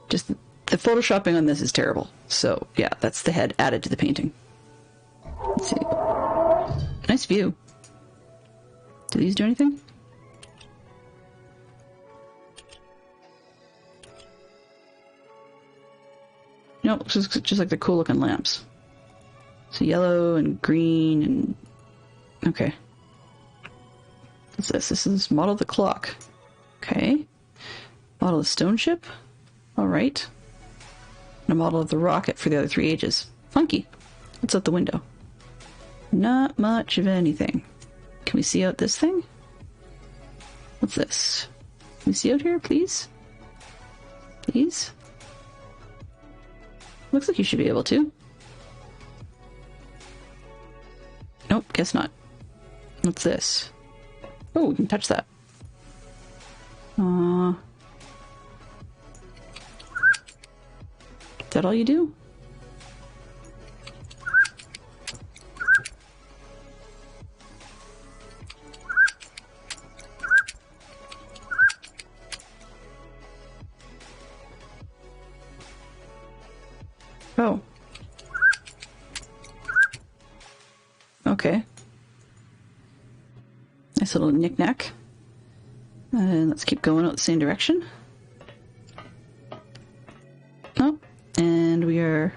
Just the photoshopping on this is terrible. So, yeah, that's the head added to the painting. Let's see. Nice view. Do these do anything? No, just like the cool looking lamps. So yellow and green and... Okay. What's this? This is model the clock. Okay. Model the stone ship. Alright. And a model of the rocket for the other 3 ages. Funky. What's out the window? Not much of anything. Can we see out this thing? What's this? Can we see out here, please? Please? Looks like you should be able to. Nope, guess not. What's this? Oh, we can touch that. Is that all you do? Oh. Okay. Nice little knick-knack. And let's keep going out the same direction. Oh, and we are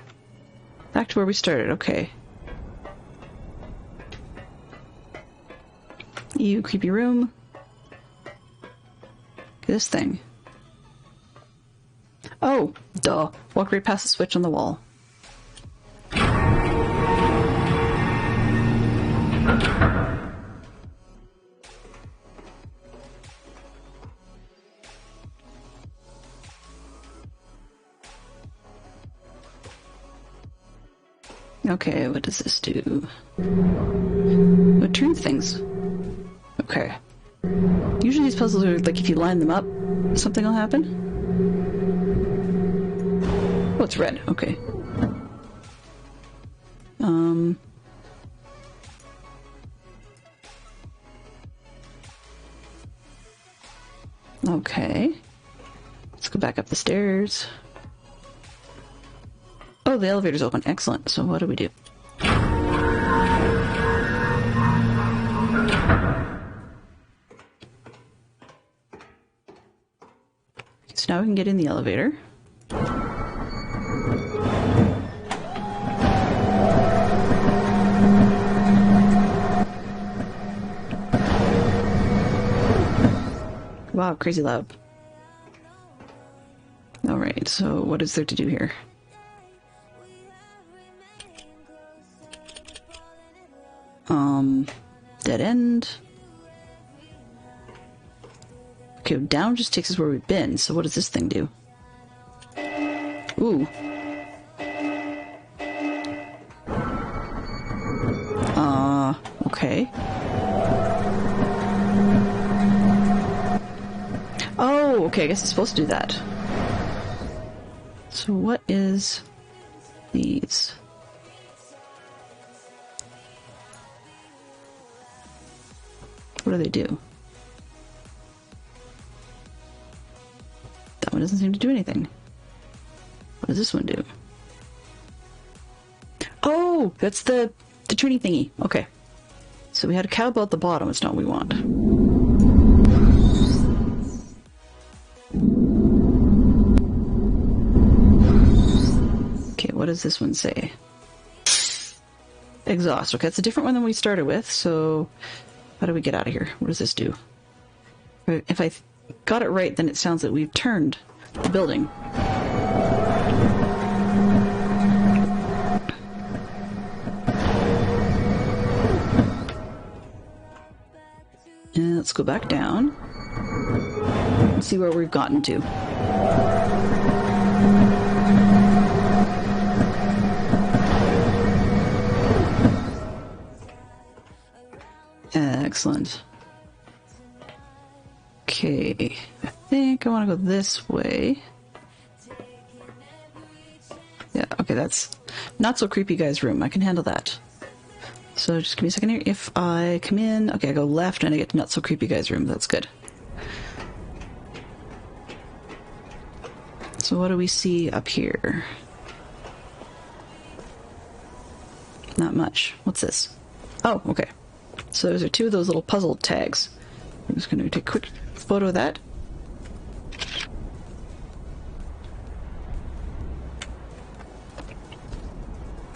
back to where we started. Okay. You creepy room. This thing. Oh, duh. Walk right past the switch on the wall. Okay, what does this do? It turns things. Okay. Usually these puzzles are like if you line them up, something will happen. Oh, it's red. Okay. Okay. Let's go back up the stairs. Oh, the elevator's open. Excellent. So what do we do? So now we can get in the elevator. Wow, crazy loud. Alright, so what is there to do here? Dead end. Okay, down just takes us where we've been, so what does this thing do? Ooh. Okay. Oh, okay, I guess it's supposed to do that. So what is these? What do they do? That one doesn't seem to do anything. What does this one do? Oh, that's the turny thingy. Okay. So we had a cowbell at the bottom. It's not what we want. Okay, what does this one say? Exhaust. Okay, it's a different one than we started with, so how do we get out of here? What does this do? If I got it right, then it sounds like we've turned the building. And let's go back down and see where we've gotten to. Excellent. Okay, I think I want to go this way. Yeah, okay, that's not so creepy guy's room. I can handle that. So just give me a second here. If I come in, okay, I go left and I get to not so creepy guy's room. That's good. So what do we see up here? Not much. What's this? Oh, okay. So those are two of those little puzzle tags. I'm just going to take a quick photo of that.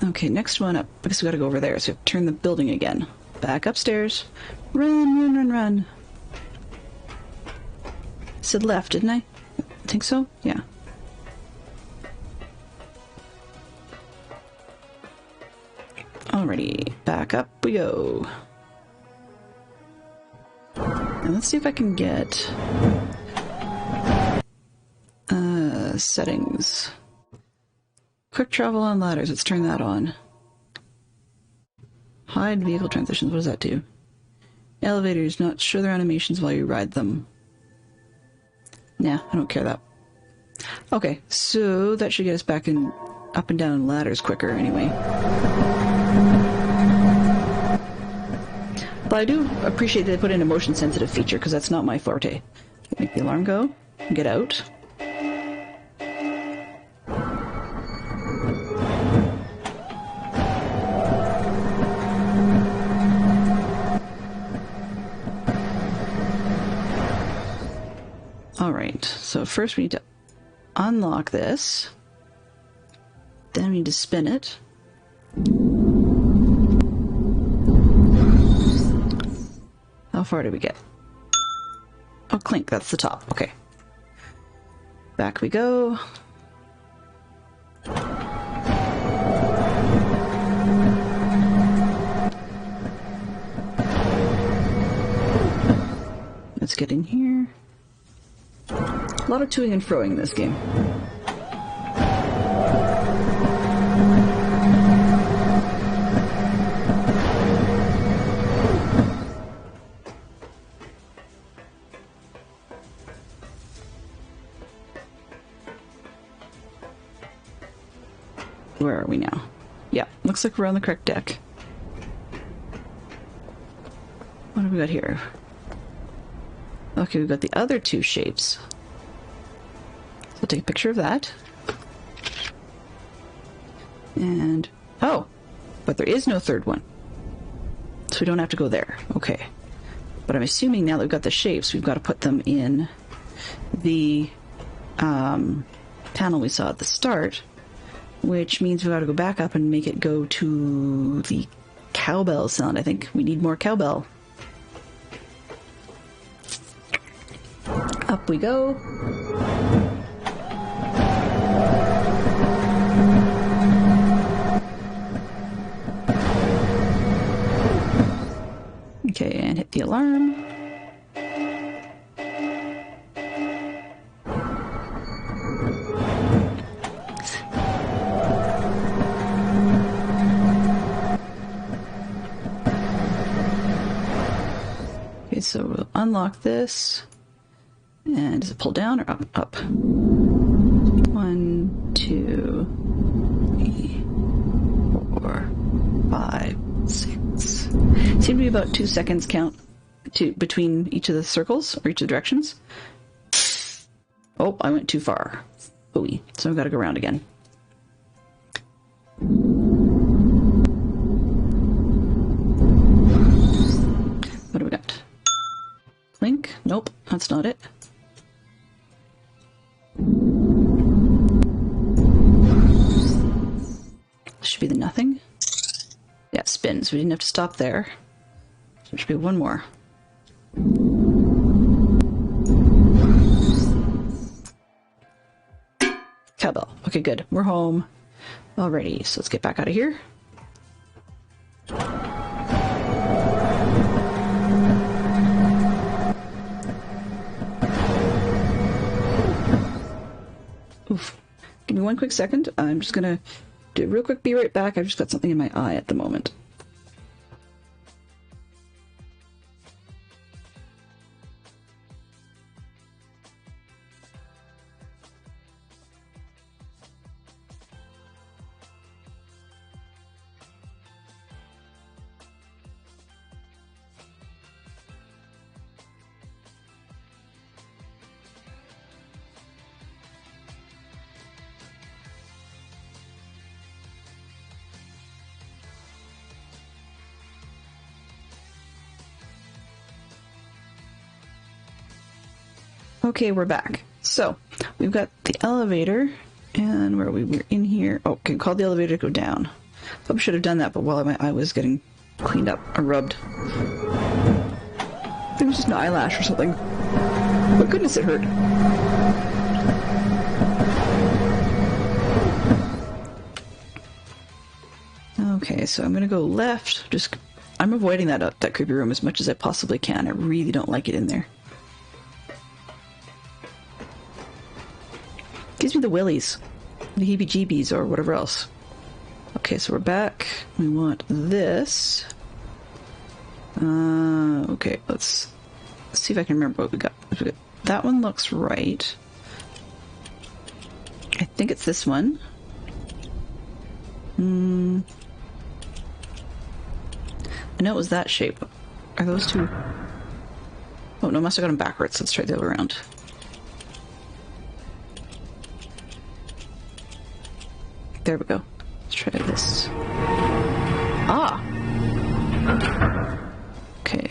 Okay, next one up, because we gotta go over there, so we have to turn the building again. Back upstairs. Run, run, run, run. Said left, didn't I? I think so? Yeah. Alrighty, back up we go. And let's see if I can get settings. Quick travel on ladders, let's turn that on. Hide vehicle transitions, what does that do? Elevators, not show their animations while you ride them. Nah, I don't care that. Okay, so that should get us back in up and down ladders quicker anyway. But I do appreciate that they put in a motion sensitive feature because that's not my forte. Make the alarm go, get out. Alright, so first we need to unlock this. Then we need to spin it. How far did we get? Oh, clink, that's the top. Okay. Back we go. Let's get in here. A lot of toing and froing in this game. Where are we now? Yeah, looks like we're on the correct deck. What have we got here? Okay, we've got the other two shapes. So I'll take a picture of that. And, oh, but there is no third one. So we don't have to go there. Okay. But I'm assuming now that we've got the shapes, we've got to put them in the panel we saw at the start, which means we've got to go back up and make it go to the cowbell sound. I think we need more cowbell. Up we go. Okay, and hit the alarm. Okay, so we'll unlock this. And does it pull down or up? Up. 1, 2, 3, 4, 5, 6. Seem to be about 2 seconds count between each of the circles or each of the directions. Oh, I went too far. Ooey. So I've got to go around again. What do we got? Link? Nope, that's not it. Should be the nothing. Yeah, spin, so we didn't have to stop there. So there should be one more. Cowbell. Okay, good. We're home. Alrighty, so let's get back out of here. Oof. Give me one quick second. I'm just gonna do a real quick be right back. I've just got something in my eye at the moment. Okay, we're back. So, we've got the elevator, and where we were in here. Oh, can call the elevator to go down. Probably should have done that, but while my eye was getting cleaned up or rubbed. I think it was just an eyelash or something. But goodness, it hurt. Okay, so I'm gonna go left. I'm avoiding that creepy room as much as I possibly can. I really don't like it in there. Gives me the willies, the heebie-jeebies, or whatever else. Okay, so we're back. We want this. Okay, let's see if I can remember what we got. That one looks right. I think it's this one. I know it was that shape. Are those two? Oh no, I must have got them backwards. Let's try the other way around. There we go. Let's try this. Ah! Okay.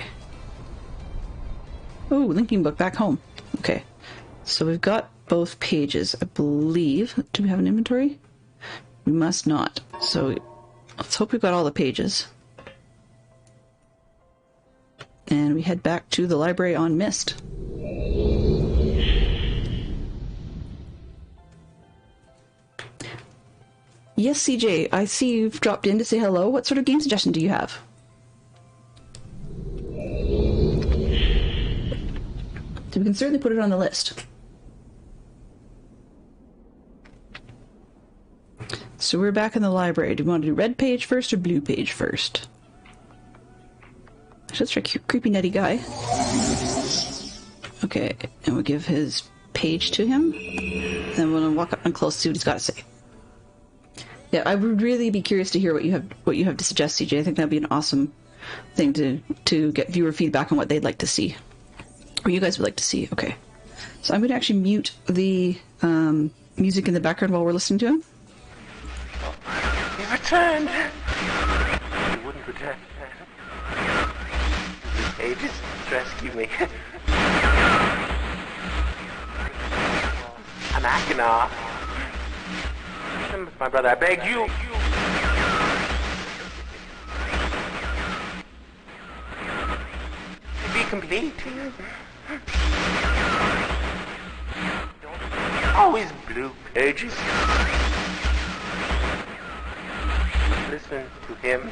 Oh, linking book back home. Okay. So we've got both pages, I believe. Do we have an inventory? We must not. So let's hope we've got all the pages. And we head back to the library on Myst. Yes, CJ, I see you've dropped in to say hello. What sort of game suggestion do you have? So we can certainly put it on the list. So we're back in the library. Do we want to do red page first or blue page first? Let's try creepy nutty guy. Okay, and we'll give his page to him. Then we'll walk up and close, see what he's got to say. Yeah, I would really be curious to hear what you have to suggest, CJ. I think that'd be an awesome thing to get viewer feedback on what they'd like to see, or you guys would like to see. Okay, so I'm going to actually mute the music in the background while we're listening to him. He returned. He wouldn't return. Pages, rescue me. I'm Akinar. My brother, I beg you. To be complete. Always blue pages. Listen to him.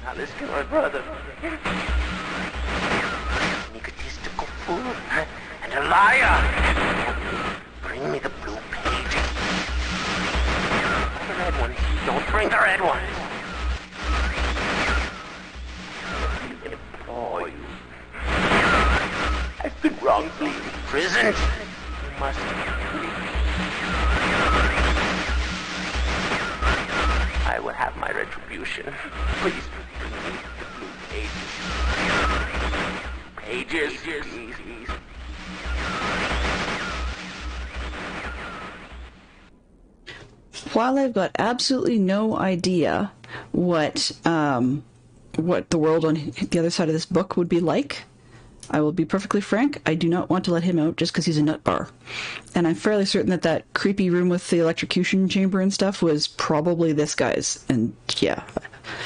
Not listen to my brother. An egotistical fool and a liar. Bring me the blue pages. Not the red ones. Don't bring the red ones. I implore you. I've been wrongfully imprisoned. You must leave. I will have my retribution. Please bring me the blue pages. Pages, please. While I've got absolutely no idea what the world on the other side of this book would be like, I will be perfectly frank, I do not want to let him out just because he's a nut bar. And I'm fairly certain that creepy room with the electrocution chamber and stuff was probably this guy's. And yeah,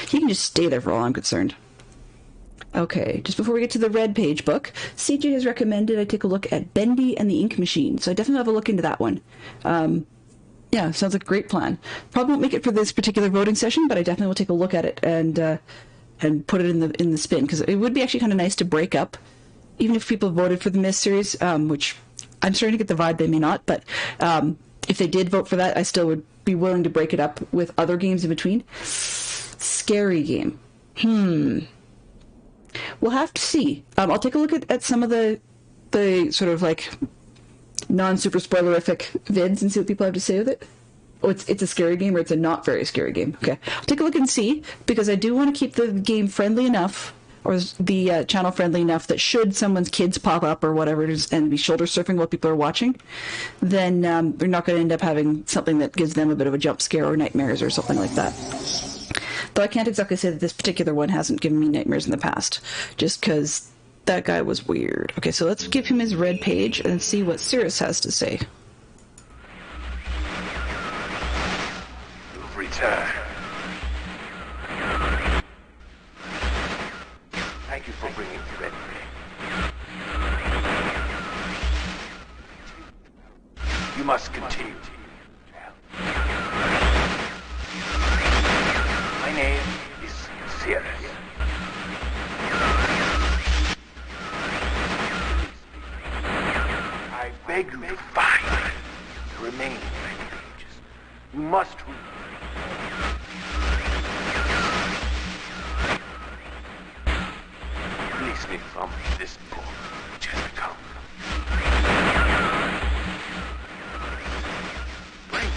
he can just stay there for all I'm concerned. Okay, just before we get to the red page book, CJ has recommended I take a look at Bendy and the Ink Machine, so I definitely have a look into that one. Yeah, sounds like a great plan. Probably won't make it for this particular voting session, but I definitely will take a look at it and put it in the spin, because it would be actually kind of nice to break up, even if people voted for the Myst series, which I'm starting to get the vibe they may not, but if they did vote for that, I still would be willing to break it up with other games in between. Scary game. We'll have to see. I'll take a look at some of the sort of like non-super spoilerific vids and see what people have to say with it. Oh, it's a scary game, or it's a not very scary game. Okay, I'll take a look and see, because I do want to keep the game friendly enough, or the channel friendly enough, that should someone's kids pop up or whatever it is and be shoulder surfing while people are watching, then we're not going to end up having something that gives them a bit of a jump scare or nightmares or something like that. Though I can't exactly say that this particular one hasn't given me nightmares in the past, just because that guy was weird. Okay, so let's give him his red page and see what Cirrus has to say. return. Thank you for bringing the red ray. You must continue. My name is Sirius. I beg you to find the remaining red pages. You must read. Release me from this book which has become. Bring.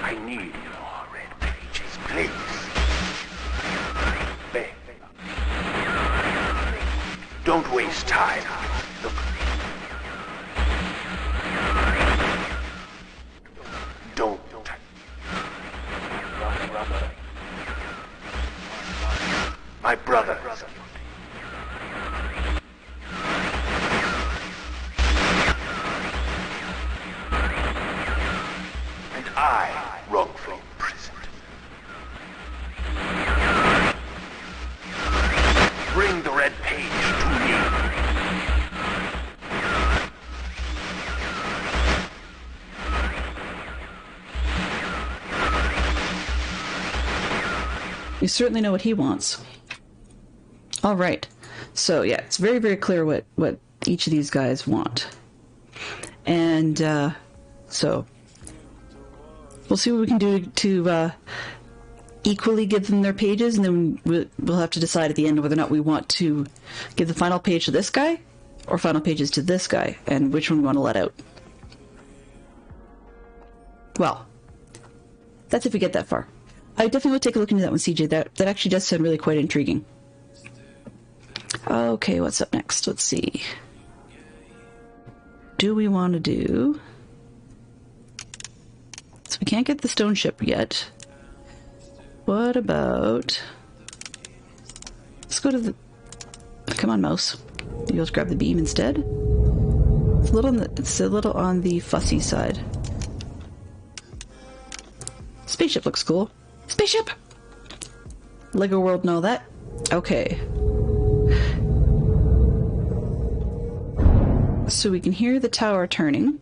I need more red pages, please. Beg. Don't waste time. Look. Don't. My brother. And I wrongfully imprisoned. Bring the red page to me. You certainly know what he wants. All right. So, yeah, it's very, very clear what each of these guys want. And so we'll see what we can do to equally give them their pages, and then we'll have to decide at the end whether or not we want to give the final page to this guy or final pages to this guy, and which one we want to let out. Well, that's if we get that far. I definitely would take a look into that one, CJ. That actually does sound really quite intriguing. Okay, what's up next? Let's see. Do we want to do... So we can't get the stone ship yet. What about... Let's go to the... Come on, mouse. You'll just grab the beam instead. It's a little on the fussy side. Spaceship looks cool. Spaceship! Lego World and all that. Okay. So we can hear the tower turning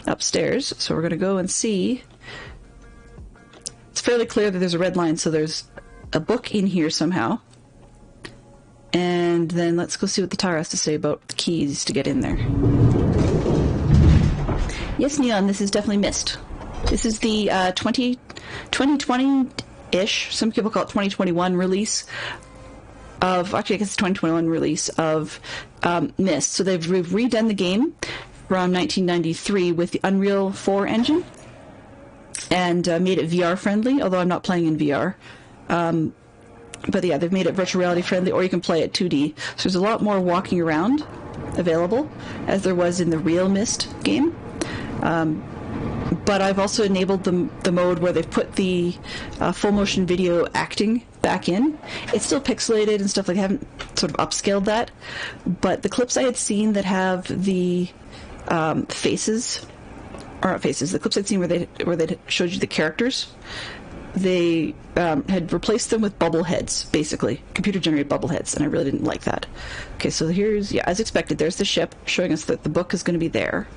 upstairs, so we're going to go and see. It's fairly clear that there's a red line, so there's a book in here somehow. And then let's go see what the tower has to say about the keys to get in there. Yes, Neon, this is definitely Myst. This is the 2020-ish, some people call it 2021 release of, actually I guess it's 2021 release of Myst. So they've redone the game from 1993 with the Unreal 4 engine and made it VR friendly, although I'm not playing in VR. But yeah, they've made it virtual reality friendly, or you can play it 2D. So there's a lot more walking around available, as there was in the real Myst game. But I've also enabled the mode where they've put the full motion video acting back in. It's still pixelated and stuff, like I haven't sort of upscaled that. But the clips I had seen that have the faces, or not faces, the clips I'd seen where they showed you the characters, they had replaced them with bubble heads, basically computer generated bubble heads, and I really didn't like that. Okay, so here's, yeah, as expected, there's the ship showing us that the book is going to be there.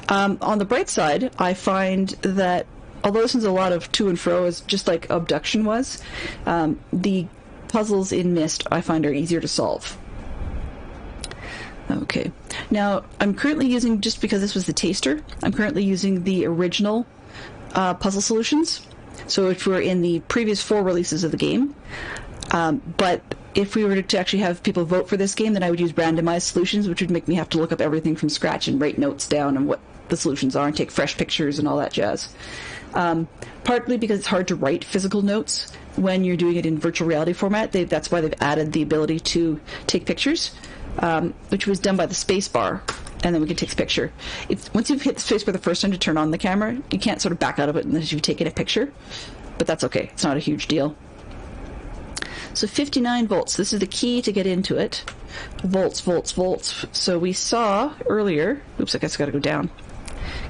On the bright side, I find that although this is a lot of to and fro, as just like Abduction was, the puzzles in Myst I find are easier to solve. Okay, now I'm currently using, just because this was the taster, I'm currently using the original puzzle solutions. So if we're in the previous 4 releases of the game, but if we were to actually have people vote for this game, then I would use randomized solutions, which would make me have to look up everything from scratch and write notes down on what the solutions are and take fresh pictures and all that jazz. Partly because it's hard to write physical notes when you're doing it in virtual reality format. That's why they've added the ability to take pictures, which was done by the space bar, and then we can take a picture. Once you've hit the space bar the first time to turn on the camera, you can't sort of back out of it unless you've taken a picture, but that's okay. It's not a huge deal. So 59 volts, this is the key to get into it. Volts, volts, volts. So we saw earlier, oops, I guess I gotta go down.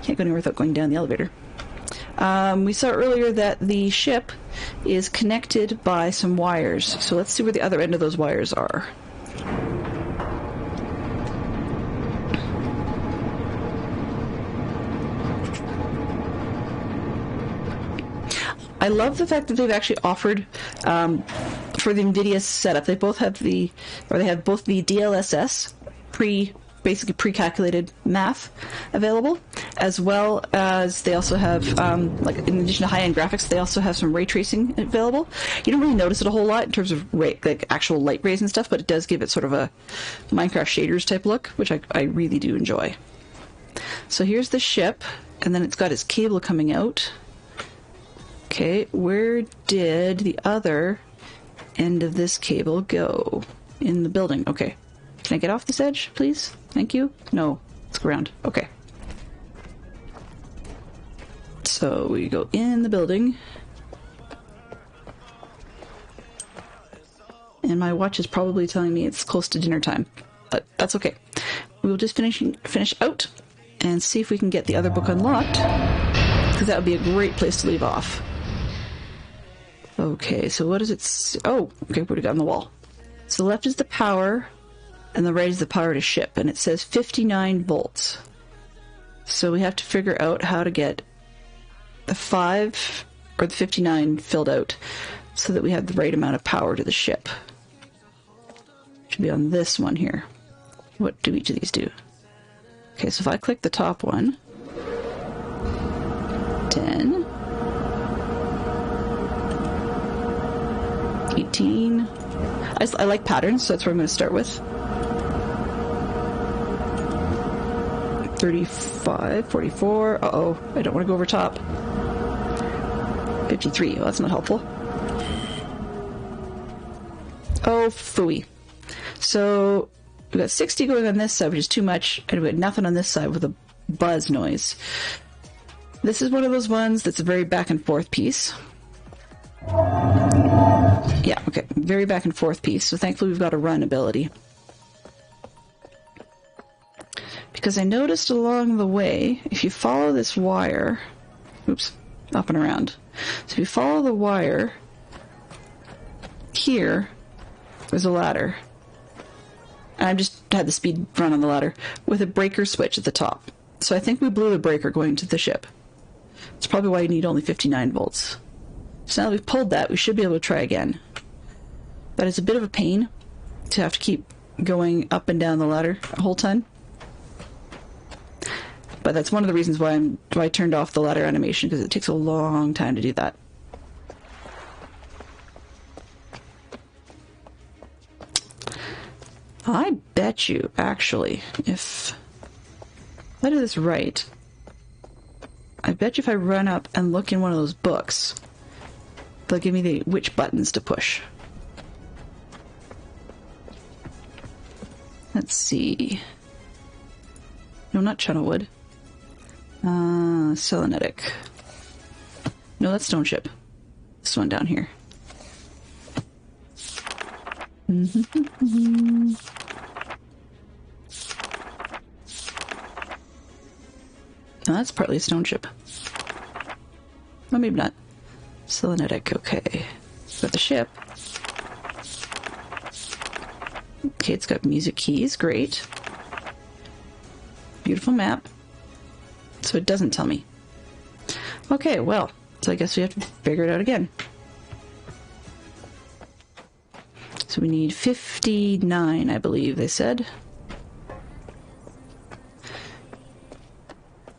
Can't go anywhere without going down the elevator. We saw earlier that the ship is connected by some wires, so let's see where the other end of those wires are. I love the fact that they've actually offered for the NVIDIA setup. They both have they have both the DLSS basically pre-calculated math available, as well as they also have like in addition to high-end graphics, they also have some ray tracing available. You don't really notice it a whole lot in terms of like actual light rays and stuff, but it does give it sort of a Minecraft shaders type look, which I really do enjoy. So here's the ship, and then it's got its cable coming out. Okay, where did the other end of this cable go? In the building. Okay. Can I get off this edge, please? Thank you. No. Let's go around. Okay. So we go in the building. And my watch is probably telling me it's close to dinner time. But that's okay. We will just finish out and see if we can get the other book unlocked. Because that would be a great place to leave off. Okay, so what is it? Oh, okay, what do we got on the wall? So the left is the power, and the right is the power to ship, and it says 59 volts. So we have to figure out how to get the 5 or the 59 filled out so that we have the right amount of power to the ship. Should be on this one here. What do each of these do? Okay, so if I click the top one, 10. 18. I like patterns, so that's where I'm going to start with. 35, 44. Uh-oh, I don't want to go over top. 53. Well, that's not helpful. Oh, phooey. So we've got 60 going on this side, which is too much, and we've got nothing on this side with a buzz noise. This is one of those ones that's a very back and forth piece. Yeah, okay. Very back and forth piece. So thankfully we've got a run ability. Because I noticed along the way, if you follow this wire... Oops. Up and around. So if you follow the wire... Here, there's a ladder. And I've just had the speed run on the ladder with a breaker switch at the top. So I think we blew the breaker going to the ship. It's probably why you need only 59 volts. So now that we've pulled that, we should be able to try again. But it's a bit of a pain to have to keep going up and down the ladder a whole ton. But that's one of the reasons why I turned off the ladder animation, because it takes a long time to do that. I bet you, actually, if I do this right, I bet you if I run up and look in one of those books, they'll give me which buttons to push. Let's see. No, not Channelwood. Selenetic. No, that's Stone Ship. This one down here. No, that's partly a Stone Ship. Oh, maybe not. Selenetic, okay. Got the ship. Okay, it's got music keys, great. Beautiful map. So it doesn't tell me. Okay, well, so I guess we have to figure it out again. So we need 59, I believe they said.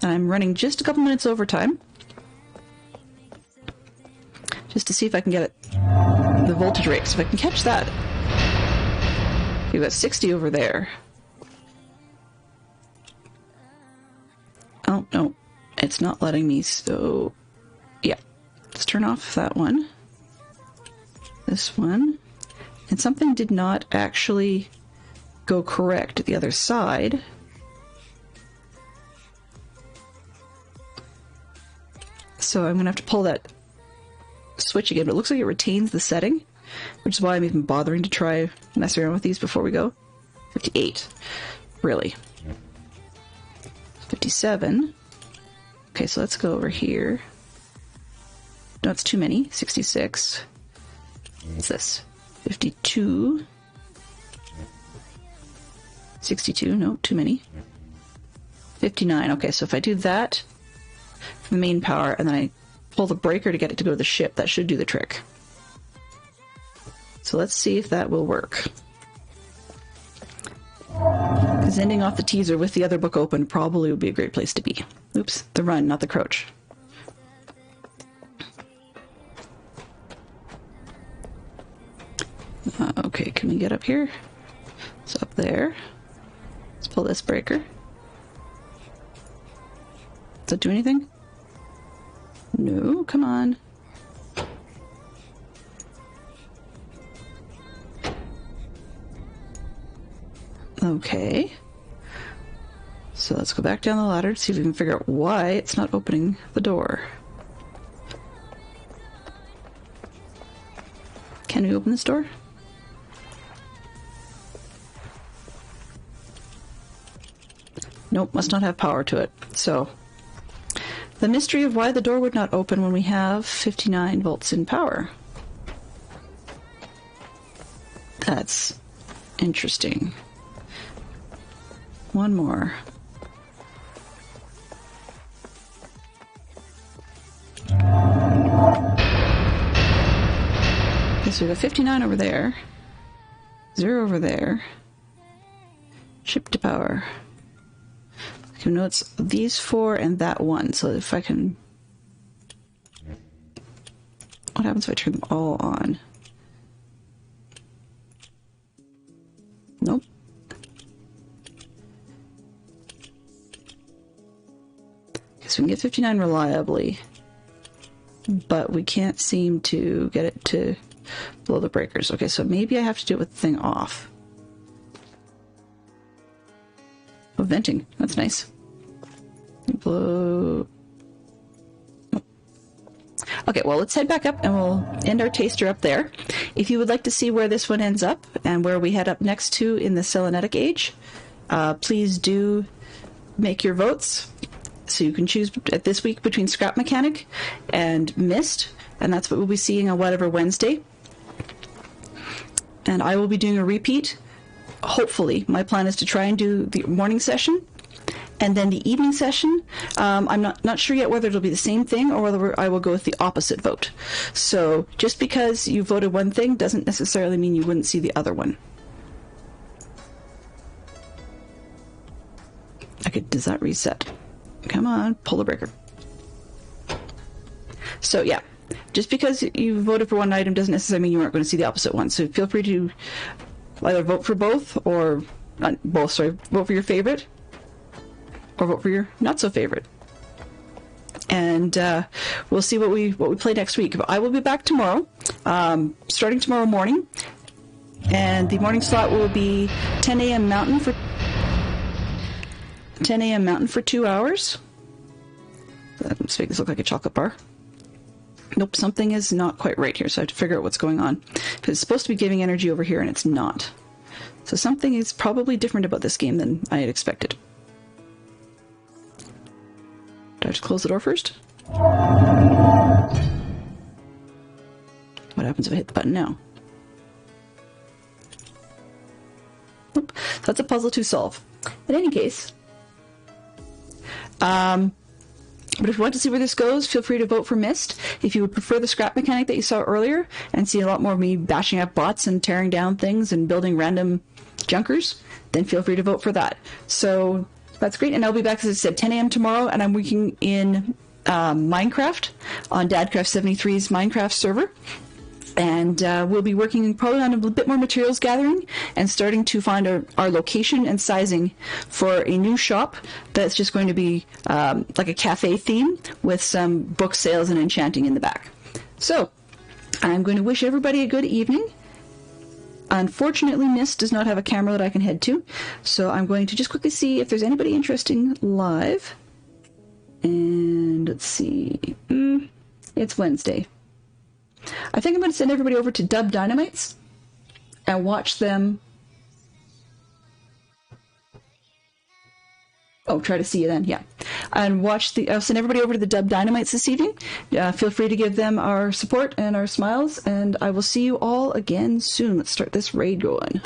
And I'm running just a couple minutes overtime. Just to see if I can get the voltage rate. So if I can catch that. We've got 60 over there. Oh, no. It's not letting me, so... Yeah. Let's turn off that one. This one. And something did not actually go correct at the other side. So I'm going to have to pull that switch again, but it looks like it retains the setting, which is why I'm even bothering to try mess around with these before we go. 58. Really. 57. Okay, so let's go over here. No, it's too many. 66. What's this? 52. 62. No, too many. 59. Okay, so if I do that for the main power, and then I pull the breaker to get it to go to the ship, that should do the trick. So let's see if that will work. Because ending off the teaser with the other book open probably would be a great place to be. Oops, the run, not the crouch. Okay, can we get up here? It's up there. Let's pull this breaker. Does it do anything? No, come on. Okay. So let's go back down the ladder to see if we can figure out why it's not opening the door. Can we open this door? Nope, must not have power to it. So, the mystery of why the door would not open when we have 59 volts in power. That's interesting. One more. Okay, so we got 59 over there. 0 over there. Ship to power. Okay, no, it's these 4 and that 1. So if I can... What happens if I turn them all on? Nope. So we can get 59 reliably, but we can't seem to get it to blow the breakers. Okay, so maybe I have to do it with the thing off. Oh, venting. That's nice. Blow. Okay, well, let's head back up and we'll end our taster up there. If you would like to see where this one ends up and where we head up next to in the Selenetic Age, please do make your votes. So you can choose this week between Scrap Mechanic and Myst, and that's what we'll be seeing on whatever Wednesday. And I will be doing a repeat. Hopefully, my plan is to try and do the morning session, and then the evening session. I'm not sure yet whether it'll be the same thing or whether I will go with the opposite vote. So just because you voted one thing doesn't necessarily mean you wouldn't see the other one. Okay, does that reset? Come on, pull the breaker. So yeah, just because you voted for one item doesn't necessarily mean you aren't going to see the opposite one. So feel free to either vote for both, or not both, sorry, vote for your favorite, or vote for your not so favorite. And we'll see what we play next week. I will be back tomorrow, starting tomorrow morning, and the morning slot will be 10 a.m. Mountain for 10 a.m. Mountain for 2 hours. Let's make this look like a chocolate bar. Nope, something is not quite right here, so I have to figure out what's going on. Because it's supposed to be giving energy over here, and it's not. So something is probably different about this game than I had expected. Do I have to close the door first? What happens if I hit the button now? Nope. So that's a puzzle to solve. In any case... but if you want to see where this goes, feel free to vote for Myst. If you would prefer the Scrap Mechanic that you saw earlier and see a lot more of me bashing up bots and tearing down things and building random junkers, then feel free to vote for that. So that's great. And I'll be back, as I said, 10 a.m. tomorrow, and I'm working in Minecraft on Dadcraft73's Minecraft server. And we'll be working probably on a bit more materials gathering and starting to find our location and sizing for a new shop that's just going to be like a cafe theme with some book sales and enchanting in the back. So, I'm going to wish everybody a good evening. Unfortunately, Myst does not have a camera that I can head to, so I'm going to just quickly see if there's anybody interesting live. And let's see. It's Wednesday. I think I'm going to send everybody over to Dub Dynamites and watch them. Oh, try to see you then, yeah. and watch I'll send everybody over to the Dub Dynamites this evening. Feel free to give them our support and our smiles, and I will see you all again soon. Let's start this raid going.